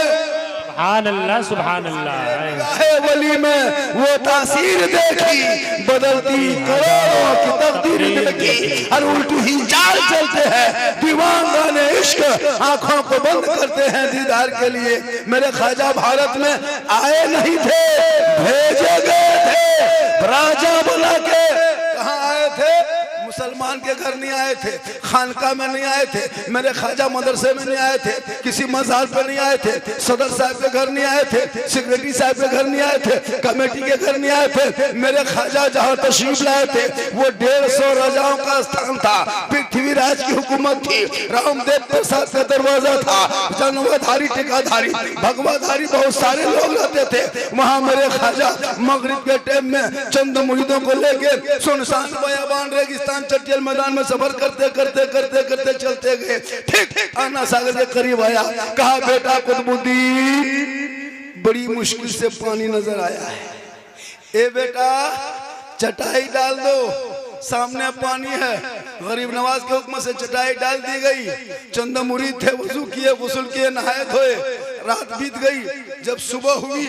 D: सुभान अल्लाह सुभान अल्लाह।
A: वली में वो तासीर देखी, बदलती करोड़ों की तकदीर देखी। हर उल्टी ही चाल चलते हैं दीवाने इश्क, आंखों को बंद करते हैं दीदार के लिए। मेरे ख्वाजा भारत में आए नहीं थे, भेजे गए थे राजा बना के। कहाँ आए थे? मुसलमान के घर नहीं आए थे, खानका में नहीं आए थे, मेरे ख्वाजा मदरसे में नहीं आए थे, किसी मजार पे नहीं आए थे, सदर साहब के घर नहीं आए थे, सेक्रेटरी साहब के घर नहीं आए थे, कमेटी के घर नहीं आए थे। मेरे ख्वाजा जहाँ तशरीफ लाए थे वो 150 राजाओं का स्थान था, पृथ्वीराज की हुकूमत थी, रामदेव प्रसाद का दरवाजा था, जनवाधारी टिकाधारी भगवाधारी बहुत सारे लोग रहते थे वहाँ। मेरे ख्वाजा मगरिब के टाइम में चंद मुरीदों को लेके सुनसान बयाबान रेगिस्तान चटियल मैदान में सफर करते करते करते करते चलते गए। ठीक आना सागर के करीब आया, कहा बेटा कुतुबुद्दीन बड़ी मुश्किल से पानी नजर आया है, ए बेटा चटाई डाल दो, सामने पानी है। गरीब नवाज के हुक्म से चटाई डाल दी गई। चंद मुरीद थे, वजू किए, गुस्ल किए, नहाए धोए, रात बीत गई। जब सुबह हुई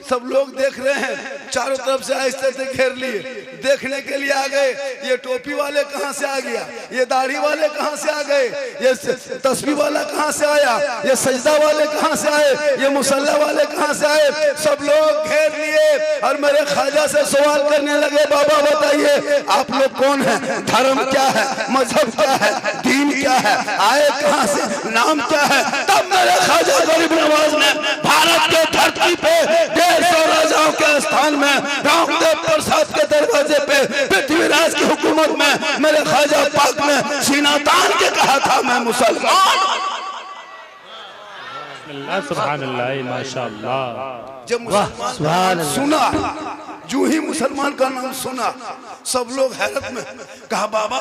A: सब लोग देख रहे हैं, चारों तरफ से आहिस्ते से घेर लिए, देखने के लिए आ गए। ये टोपी वाले कहाँ से आ गया, ये दाढ़ी वाले कहाँ से आ गए, ये तस्बीह वाला कहाँ से आया, ये सजदा वाले कहाँ से आए, ये मुसल्ला वाले कहाँ से आए। सब लोग घेर लिए और मेरे ख्वाजा से सवाल करने लगे, बाबा बताइए आप लोग कौन है, धर्म क्या है, मजहब क्या है, दीन क्या है, आए कहाँ से, नाम क्या है। तब मेरे ख्वाजा गरीब नवाज ने भारत के धरती पे 150 राजाओं के स्थान में रामदेव प्रसाद के दरवाजे पे पृथ्वीराज की हुकूमत में मेरे ख्वाजा पाक ने सीना तान के कहा था मैं मुसलमान।
D: सुभान अल्लाह माशाअल्लाह।
A: जब मुसलमान सुना, जो ही मुसलमान का नाम सुना सब लोग हैरत में। कहा बाबा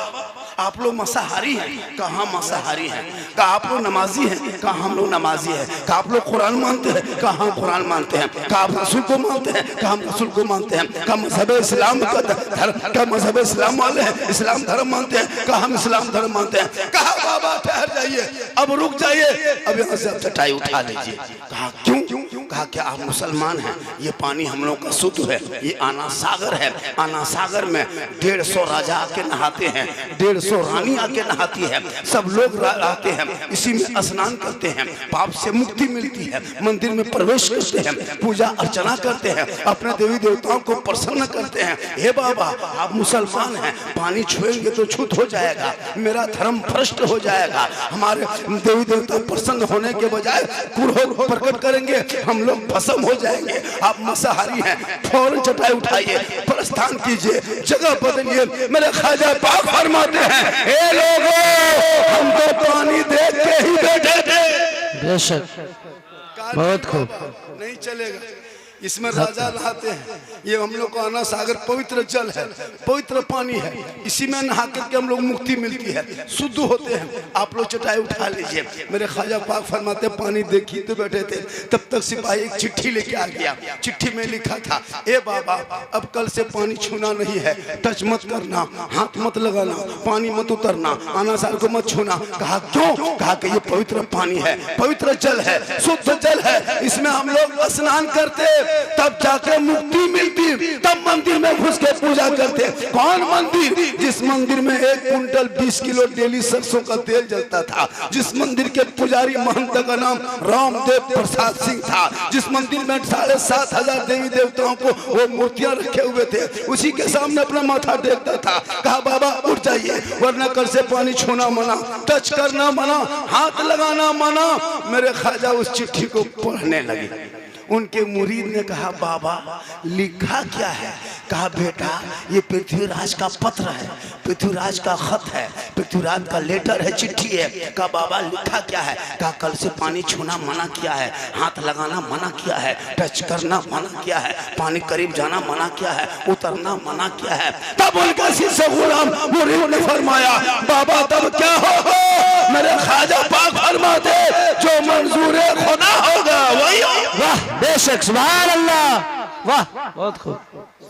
A: आप लोग मांसाहारी हैं? कहा मांसाहारी हैं। कहा आप लोग नमाजी हैं? कहा हम लोग नमाजी हैं। कहा आप लोग कुरान मानते हैं? कहा हम कुरान मानते हैं। कहा आप रसूल को मानते हैं? कहा हम रसूल को मानते हैं। कहा मजहब इस्लाम का धर्म, कहा मजहब इस्लाम वाले हैं, इस्लाम धर्म मानते हैं? कहा हम इस्लाम धर्म मानते हैं। कहा बाबा ठहर जाइए, अब रुक जाइए, अब यहाँ से आप चटाई उठा लीजिए। कहा क्यों? कहा क्या आप मुसलमान हैं? ये पानी हम लोग का शुद्ध है, ये आना सागर है, आना सागर में 150 राजा आके नहाते हैं, 150 रानी आके नहाती है, सब लोग आते हैं, इसी में स्नान करते हैं, पाप से मुक्ति मिलती है, मंदिर में प्रवेश करते हैं, पूजा अर्चना करते हैं, अपने देवी देवताओं को प्रसन्न करते हैं। हे बाबा आप मुसलमान हैं, पानी छुएंगे तो छूत हो जाएगा, मेरा धर्म भ्रष्ट हो जाएगा, हमारे देवी देवता प्रसन्न होने के बजाय क्रोध प्रकट करेंगे, हम लोग भस्म हो जाएंगे। आप मांसाहारी हैं, फौरन चटाई उठाइए, प्रस्थान कीजिए, जगह बदलिए। मेरे ख्वाजा पाक फरमाते हैं, ए लोगों हम तो पानी देख के ही बैठे थे।
C: बेशक बहुत खूब।
A: नहीं चलेगा, इसमें राजा नहाते हैं, ये हम लोग का आना सागर पवित्र जल है, पवित्र पानी है, इसी में नहा करके हम लोग मुक्ति मिलती है, शुद्ध होते हैं। आप लोग चटाई उठा लीजिए। मेरे ख्वाजा पाक फरमाते पानी देखी तो बैठे थे, तब तक सिपाही एक चिट्ठी लेके आ गया। चिट्ठी में लिखा था, ए बाबा अब कल से पानी छूना नहीं है, टच मत करना, हाथ मत लगाना, पानी मत उतरना, आना सागर को मत छूना। कहा क्यों? कहा कि ये पवित्र पानी है, पवित्र जल है, शुद्ध जल है, इसमें हम लोग स्नान करते तब जाके मुक्ति मिलती, तब मंदिर में घुस के पूजा करते। कौन मंदिर? जिस मंदिर में 1 कुंटल 20 किलो डेली सरसों का तेल जलता था, जिस मंदिर के पुजारी महंत का नाम रामदेव प्रसाद सिंह था, जिस मंदिर में 7,500 देवी देवताओं को वो मूर्तियां रखे हुए थे, उसी के सामने अपना माथा टेकता था। कहा बाबा उठ जाइए, वरना कल से पानी छूना मना, टच करना मना, हाथ लगाना मना। मेरे ख्वाजा उस चिट्ठी को पढ़ने लगे। उनके मुरीद ने कहा बाबा लिखा क्या है? कहा बेटा ये पृथ्वीराज का पत्र है, पृथ्वीराज का खत है, पृथ्वीराज का लेटर है, चिट्ठी है। कहा बाबा लिखा क्या है? कहा कल से पानी छूना मना किया है, हाथ लगाना मना किया है, टच करना मना किया है, पानी करीब जाना मना किया है, उतरना मना किया है। तब उनका शिष्य गुलाम मुरीद ने फरमाया बाबा तब क्या हो? मेरे ख्वाजा पाक फरमाते जो मंजूर खुदा होगा वही।
C: वाह बेशक सुभान अल्लाह, वाह बहुत खूब।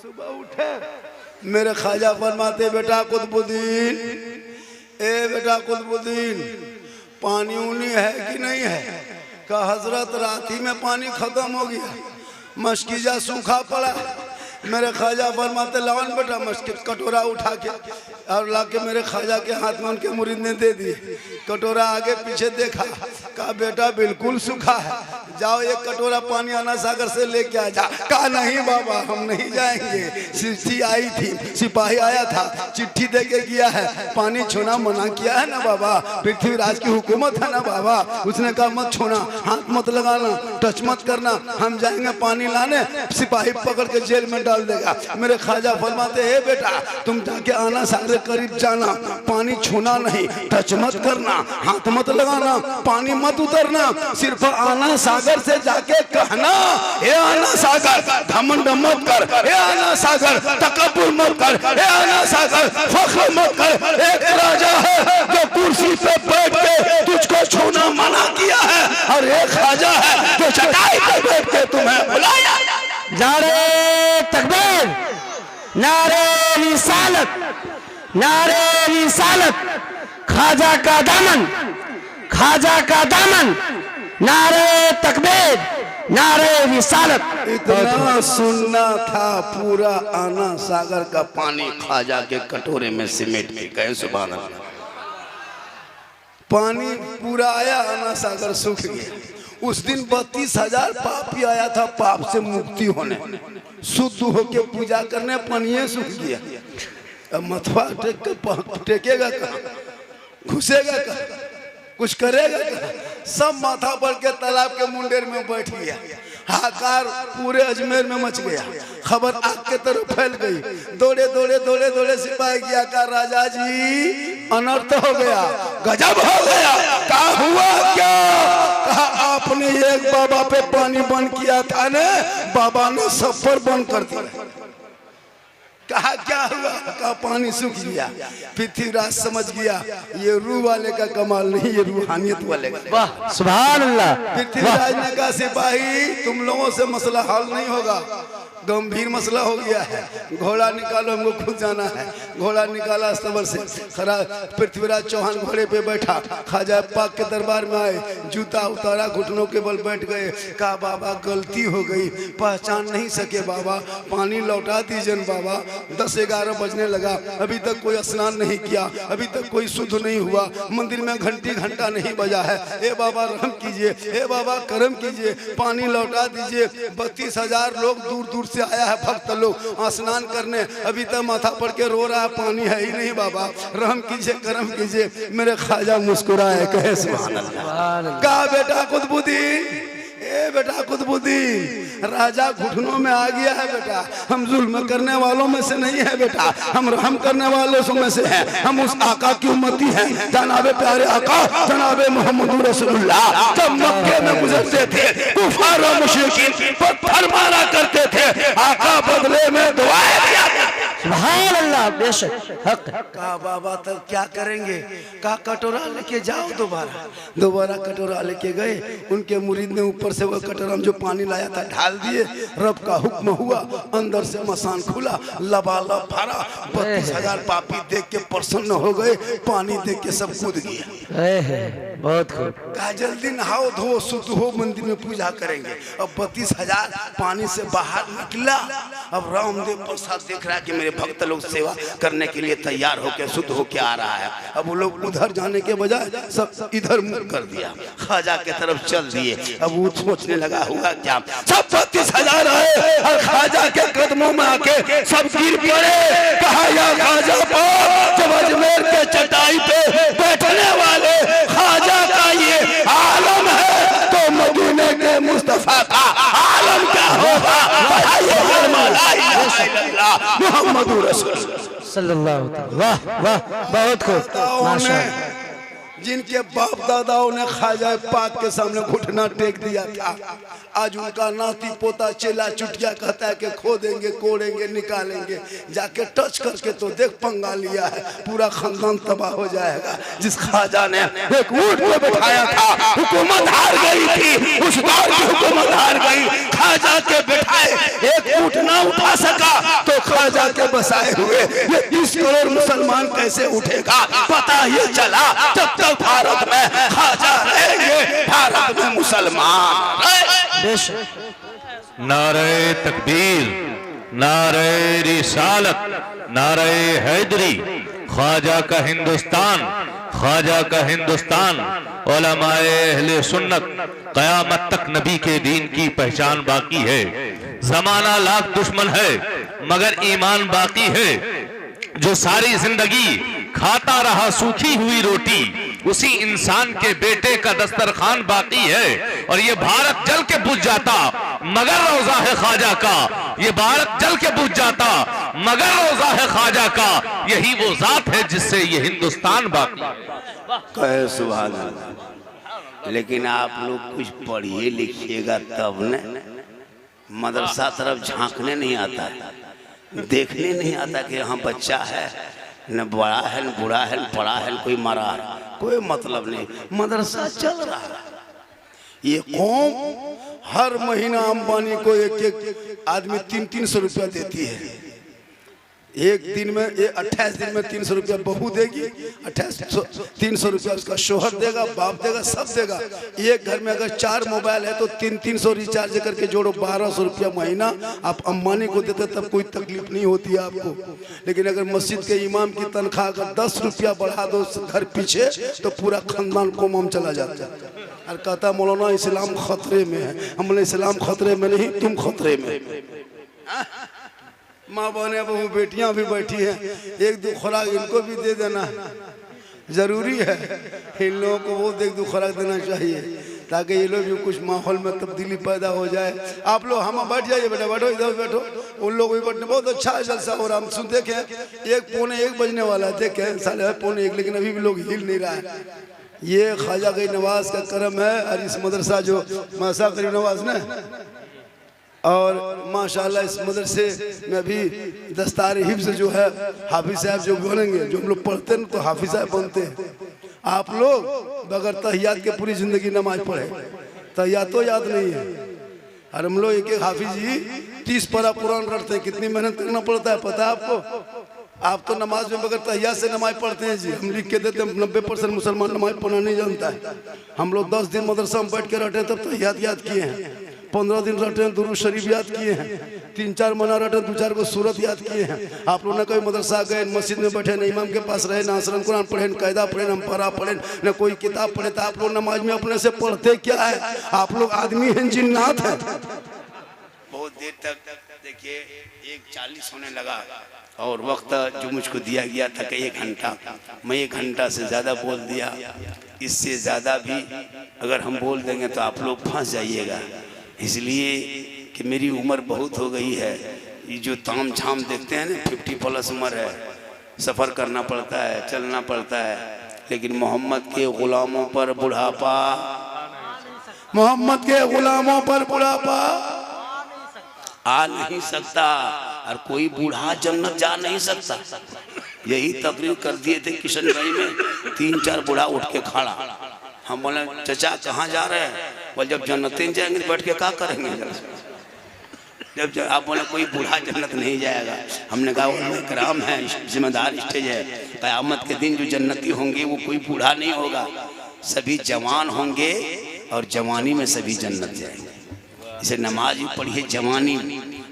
A: सुबह उठे मेरे ख्वाजा फरमाते बेटा कुतुबुद्दीन, ए बेटा कुतुबुद्दीन पानी उनी है कि नहीं है? का हजरत रात ही में पानी खत्म हो गया, मशकीजा सूखा पड़ा। मेरे ख्वाजा फरमाते लाओ बेटा मस्की कटोरा उठा के और ला के मेरे ख्वाजा के हाथ में उनके मुरीद ने दे दिए। कटोरा आगे पीछे देखा, कहा बेटा बिल्कुल सूखा है, जाओ एक कटोरा पानी आना सागर से लेके आ जा। कहा नहीं बाबा हम नहीं जाएंगे, चिट्ठी आई थी, सिपाही आया था, चिट्ठी दे के गया है, पानी छूना मना किया है ना बाबा, पृथ्वीराज की हुकूमत है ना बाबा, उसने कहा मत छूना, हाथ मत लगाना, टच मत करना, हम जाएंगे पानी लाने, सिपाही पकड़ के जेल में डाल देगा। मेरे ख्वाजा फरमाते है बेटा तुम जाके आना सागर करीब जाना, पानी छूना नहीं, टच मत करना, हाथ मत लगाना, पानी मत उतरना, सिर्फ आना सागर से जाके कहना हे आना सागर घमंड मत कर, हे आना सागर तकब्बुर मत कर, हे आना सागर फख्र मत कर। एक राजा है जो कुर्सी पे बैठ के तुझको छूना मना किया है और एक ख्वाजा है जो चटाई पे बैठ के तुम्हें बुलाया।
C: नारे तकबीर, नारे रिसालत, नारे रिसालत, ख्वाजा का दामन, ख्वाजा का दामन, नारे तकबीर, नारे रिसालत।
A: इतना सुनना था पूरा आना सागर का पानी ख्वाजा के कटोरे में सिमट के गए। सुभान अल्लाह। पानी पूरा आया, आना सागर सूख गया। उस दिन 32,000 पापी आया था पाप से मुक्ति होने, शुद्ध होके पूजा करने, पानी सूख गया। अब मथवा टेकेगा कहाँ, घुसेगा कहाँ, कुछ करेगा कहाँ? सब माथा पर के तालाब के मुंडेर में बैठ गया। हाहाकार पूरे अजमेर में मच गया, खबर आग के तरफ फैल गई। दौड़े दौड़े दौड़े दौड़े सिपाही गया, कहा राजा जी अनर्थ हो गया, गजब हो गया। कहा हुआ क्या? कहा आपने एक बाबा पे पानी बंद किया था ना, बाबा ने सब पर बंद कर दिया। कहा क्या हुआ? कहा पानी सूख गया। पृथ्वीराज समझ गया ये रूह वाले का कमाल नहीं, ये रूहानियत वाले का।
C: वाह सुभान अल्लाह।
A: पृथ्वीराज ने कहा सिपाही तुम लोगों से मसला हल नहीं होगा, गंभीर मसला हो गया है, घोड़ा निकालो, हमको खुद जाना है। घोड़ा निकाला अस्तबर से, खरा पृथ्वीराज चौहान घोड़े पे बैठा, ख्वाजा पाक के दरबार में आए, जूता उतारा, घुटनों के बल बैठ गए। कहा बाबा गलती हो गई, पहचान नहीं सके बाबा, पानी लौटा दीजिए बाबा। 10-11 बजने लगा, अभी तक कोई स्नान नहीं किया, अभी तक कोई शुद्ध नहीं हुआ, मंदिर में घंटी घंटा नहीं बजा है। ए बाबा रहम कीजिए, ए बाबा करम कीजिए, पानी लौटा दीजिए। 32,000 लोग दूर दूर से आया है भक्त लोग स्नान करने, अभी तक माथा पड़ के रो रहा है, पानी है ही नहीं बाबा, रहम कीजिए करम कीजिए। मेरे ख्वाजा मुस्कुराए, कहे सुभान अल्लाह। कहा बेटा कुतुबुद्दीन, ए बेटा कुतुबुद्दीन, राजा घुटनों में आ गया है बेटा, हम जुल्म करने वालों में से नहीं है बेटा, हम रहम करने वालों में से हैं, हम उस आका की उम्मती हैं, जनाबे प्यारे आका जनाबे मोहम्मद रसूलुल्लाह। जब मक्के में गुजरते थे कुफार और मुशरिकीन पत्थर मारा करते थे, आका बदले में दुआएं दिया करते।
C: सुभान अल्लाह, बेशक हक।
A: कहा बाबा तब क्या करेंगे? कहा कटोरा लेके जाओ, दोबारा कटोरा लेके गए। उनके मुरीद ने ऊपर से वो कटोरा में जो पानी लाया था ढाल दिए, रब का हुक्म हुआ, अंदर से मसान खुला, लबालब भरा। 32,000 पापी देख के प्रसन्न हो गए, पानी देख के सब कूद गया।
C: बहुत खूब।
A: कहा जल्दी नहाओ धो शुद्ध हो, मंदिर में पूजा करेंगे। अब 32,000 पानी से बाहर निकला। अब रामदेव प्रसाद देख रहा है कि मेरे भक्त लोग सेवा करने के लिए तैयार होकर शुद्ध होके आ रहा है। अब वो लोग उधर जाने के बजाय सब इधर मुंह कर दिया, ख्वाजा के तरफ चल दिए। अब वो सोचने लगा हुआ क्या, सब 32,000 आए और ख्वाजा के कदमों में आके सब गिर पड़े। कहा या ख्वाजा पाक, जब अजमेर के चटाई पे बैठने वाले ख्वाजा का ये आलम है तो मदीने के मुस्तफा का आलम क्या होगा? मोहम्मद रसूलुल्लाह
C: सल्लल्लाहु अलैहि। वाह वाह, बहुत खूब, माशाअल्लाह।
A: जिनके बाप दादाओं ने ख्वाजा पाक के सामने घुटना टेक दिया था, आज उनका नाती पोता चेला चुटिया कहता है कि खो देंगे, कोड़ेंगे, निकालेंगे। जाके टच करके तो देख पंगा लिया है, पूरा खानदान तबाह हो जाएगा। जिस ख्वाजा ने एक ऊंट में बैठाया था, हुकूमत हार गई थी, उस दौर की हुकूमत हार गई। ख्वाजा के बैठाए एक ऊंट ना उठा सका तो ख्वाजा के बसाए हुए ये 30 करोड़ मुसलमान कैसे उठेगा? पता ये चला जब तक भारत में ख्वाजा रहेंगे, भारत में मुसलमान।
B: नारे तकबीर, नारे रिसालत, नारे हैदरी, ख्वाजा का हिंदुस्तान, ख्वाजा का हिंदुस्तान। उलमाए अहले सुन्नत, कयामत तक नबी के दीन की पहचान बाकी है। जमाना लाख दुश्मन है मगर ईमान बाकी है। जो सारी जिंदगी खाता रहा सूखी हुई रोटी, उसी इंसान के बेटे का दस्तरखान बाकी है। और ये भारत जल के बुझ जाता मगर रोजा है ख्वाजा का, ये भारत जल के बुझ जाता मगर रोजा है ख्वाजा का। यही वो जात है जिससे ये हिंदुस्तान बाकी है।
A: कहे सुभान अल्लाह। लेकिन आप लोग कुछ पढ़िए लिखिएगा तब न। मदरसा तरफ झांकने नहीं आता, देखने नहीं आता कि यहाँ बच्चा है, न बड़ा है न बूढ़ा है न पढ़ा है न कोई मरा है, कोई मतलब नहीं। मदरसा चल रहा है। ये कौम हर महीना अंबानी को एक एक आदमी 300 रुपया देती है। एक दिन में 28 दिन में 300 रुपया बहू देगी, 300 रुपया उसका शोहर देगा, बाप देगा, सब देगा। एक घर में अगर 4 मोबाइल है तो 300 रिचार्ज करके जोड़ो, 1200 रुपया महीना आप अंबानी को देते तब कोई तकलीफ नहीं होती है आपको। लेकिन अगर मस्जिद के इमाम की तनख्वाह अगर 10 रुपया बढ़ा दो घर पीछे तो पूरा खानदान कोमाम चला जाता है। और कहता मौलाना इस्लाम खतरे में है। हम बोले इस्लाम खतरे में नहीं, तुम खतरे में। माँ बहने बहू बेटियां भी बैठी हैं, एक दो खुराक इनको भी दे देना जरूरी है। इन लोगों को वो एक दो खुराक देना चाहिए ताकि ये लोग भी कुछ माहौल में तब्दीली पैदा हो जाए। आप लोग हम बैठ जाइए, बेटा बैठो, इधर बैठो। उन लोग भी बैठने, बहुत अच्छा है जलसा हो रहा। हम सुन देखे 1:45 बजने वाला है, देखे 1:45, लेकिन अभी भी लोग हिल नहीं रहा है। ये ख्वाजा गरीब नवाज का करम है। और इस मदरसा जो मासा गरीब नवाज ने, और माशाल्लाह इस मदरसे में भी दस्तार हिफ्ज़ जो है हाफिज साहब जो बनेंगे, जो हम लोग पढ़ते हैं तो हाफिज साहब बनते हैं। आप लोग बगैर तहियात के पूरी जिंदगी नमाज पढ़े, तहियात तो याद नहीं है। और हम लोग एक हाफिज जी 30 पारा कुरान रटते हैं। कितनी मेहनत करना पड़ता है पता है आपको? आप तो नमाज में बगैर तहियात से नमाज पढ़ते हैं जी। हम लिख के देते हैं 90% मुसलमान नमाज पढ़ना नहीं जानता है। हम लोग 10 दिन मदरसा में बैठ के रटे तब तहियात याद किए हैं, 15 दिन रटे हैं दुरूद शरीफ याद किए हैं, 3-4 महीना रटे 2-4 को सूरत याद किए हैं। आप लोग न कभी मदरसा गए, मस्जिद में बैठे, न इमाम के पास रहे, न असरन कुरान पढ़े, न कायदा पढ़े, न अम्पारा पढ़े, न कोई किताब पढ़े। तो आप लोग नमाज में अपने से पढ़ते क्या है? आप लोग आदमी हैं, जिन्नात हैं। बहुत देर तक देखिए 1:40 होने लगा और वक्त जो मुझको दिया गया था कि 1 घंटा, मैं 1 घंटा से ज़्यादा बोल दिया। इससे ज़्यादा भी अगर हम बोल देंगे तो आप लोग फंस जाइएगा। इसलिए कि मेरी उम्र बहुत हो गई है। ये जो ताम झाम देखते हैं ना, 50+ उम्र है, सफ़र करना पड़ता है, चलना पड़ता है। लेकिन मोहम्मद के ग़ुलामों पर बुढ़ापा, मोहम्मद के ग़ुलामों पर बुढ़ापा आ नहीं सकता। और कोई बूढ़ा जन्नत जा नहीं सकता। यही तकरीर कर दिए थे किशनगंज में, 3-4 बूढ़ा उठ के खड़ा। हम बोले चचा कहाँ जा रहे हैं? बोले जब जन्नतें जाएंगे बैठ के क्या करेंगे? जब आप बोले कोई बूढ़ा जन्नत नहीं जाएगा। हमने कहा वो कराम है, जिम्मेदार स्टेज है। क़यामत के दिन जो जन्नती होंगे वो कोई बूढ़ा नहीं होगा, सभी जवान होंगे और जवानी में सभी जन्नत जाएंगे। इसे नमाज भी पढ़िए जवानी।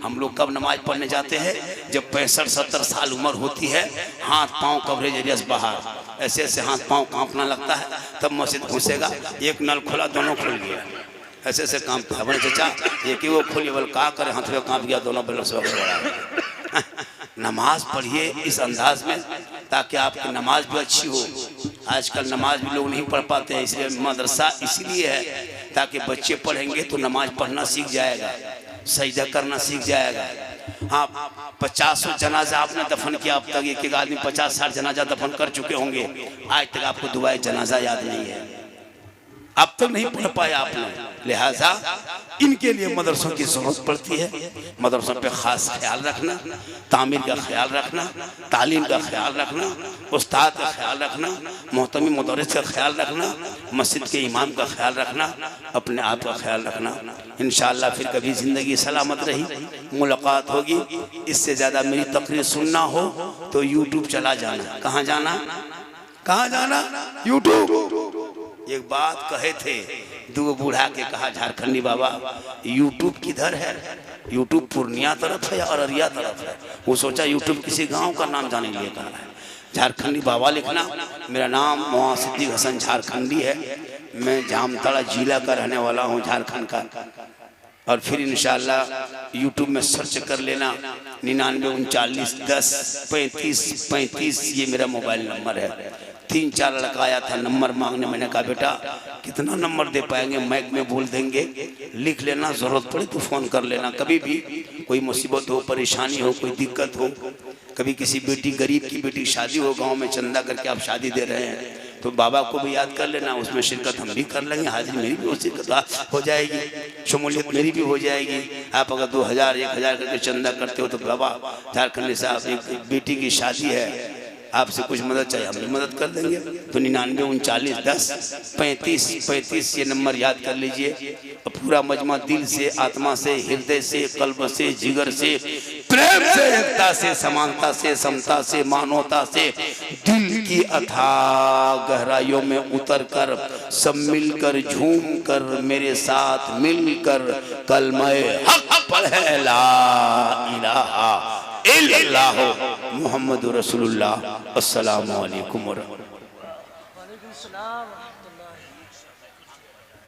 A: हम लोग कब नमाज पढ़ने जाते हैं? जब 65-70 साल उम्र होती है, हाथ पाँव कवरेज एरियस बाहर, ऐसे ऐसे हाथ पाँव कांपना लगता है, तब मस्जिद घुसेगा। एक नल खुला, दोनों खुल गया, ऐसे ऐसे कांपता है। बोले चचा एक ही वो खुली, बोल का करे, हाथ में कांप गया, दोनों बल्ले से बड़ा। नमाज पढ़िए इस अंदाज में ताकि आपकी नमाज भी अच्छी हो। आजकल नमाज भी लोग नहीं पढ़ पाते हैं, इसलिए मदरसा इसीलिए है ताकि बच्चे पढ़ेंगे तो नमाज पढ़ना सीख जाएगा, सजदा करना सीख जाएगा। हाँ, 50 जनाजा आपने दफन किया, अब तक एक आदमी 50-60 जनाजा दफन कर चुके होंगे, आज तक आपको दुआए जनाजा याद नहीं है, अब तक नहीं पढ़ पाए आपने। लिहाजा इनके लिए मदरसों की जरूरत पड़ती है। मदरसों पे खास ख्याल रखना, तामीर का ख्याल रखना, तालीम का ख्याल रखना, उस्ताद का ख्याल रखना, मोहतमी मुदर्रिस का ख्याल रखना, मस्जिद के इमाम का ख्याल रखना, अपने आप का ख्याल रखना। इंशाअल्लाह फिर कभी ज़िंदगी सलामत रही, मुलाकात होगी। इससे ज़्यादा मेरी तकरीर सुनना हो तो यूट्यूब चला जाना। कहाँ जाना? कहाँ जाना? यूट्यूब। एक बात कहे थे दो बूढ़ा के कहा झारखंडी बाबा यूट्यूब किधर है? यूट्यूब पूर्णिया तरफ है या अररिया तरफ है? वो सोचा यूट्यूब किसी गांव का नाम जाने के लिए कहा है। झारखंडी बाबा लिखना, मेरा नाम मौलाना सिद्दीक हसन झारखंडी है, मैं जामताड़ा जिला का रहने वाला हूँ, झारखंड का। और फिर इंशाअल्लाह यूट्यूब में सर्च कर लेना 9939103535, ये मेरा मोबाइल नंबर है। 3-4 लड़का आया था नंबर मांगने, मैंने कहा बेटा कितना नंबर दे पाएंगे, माइक में बोल देंगे, लिख लेना, जरूरत पड़े तो फोन कर लेना। कभी भी कोई मुसीबत हो, परेशानी हो, कोई दिक्कत हो, कभी किसी बेटी गरीब की बेटी शादी हो, गांव में चंदा करके आप शादी दे रहे हैं, तो बाबा को भी याद कर लेना, उसमें शिरकत हम भी कर लेंगे, हाजिरी मेरी भी शिरकत हो जाएगी, शमूलियत मेरी भी हो जाएगी। आप अगर 2000 1000 करके चंदा करते हो तो बाबा झारखंडी साहब एक बेटी की शादी है, आपसे कुछ मदद चाहिए, हम भी मदद कर देंगे। तो 9939103535 ये नंबर याद कर लीजिए। और पूरा मजमा दिल से, आत्मा से, हृदय से, कल्ब से, जिगर से, प्रेम से, एकता से, समानता से, समता से, मानवता से, दिल की अथाह गहराइयों में उतर कर सब मिलकर झूम कर मेरे साथ मिलकर कलमे हक पढ़े ला इलाहा इल्लल्लाह मुहम्मदुर रसूलुल्लाह। अस्सलामु अलैकुम व रहमतुल्लाह।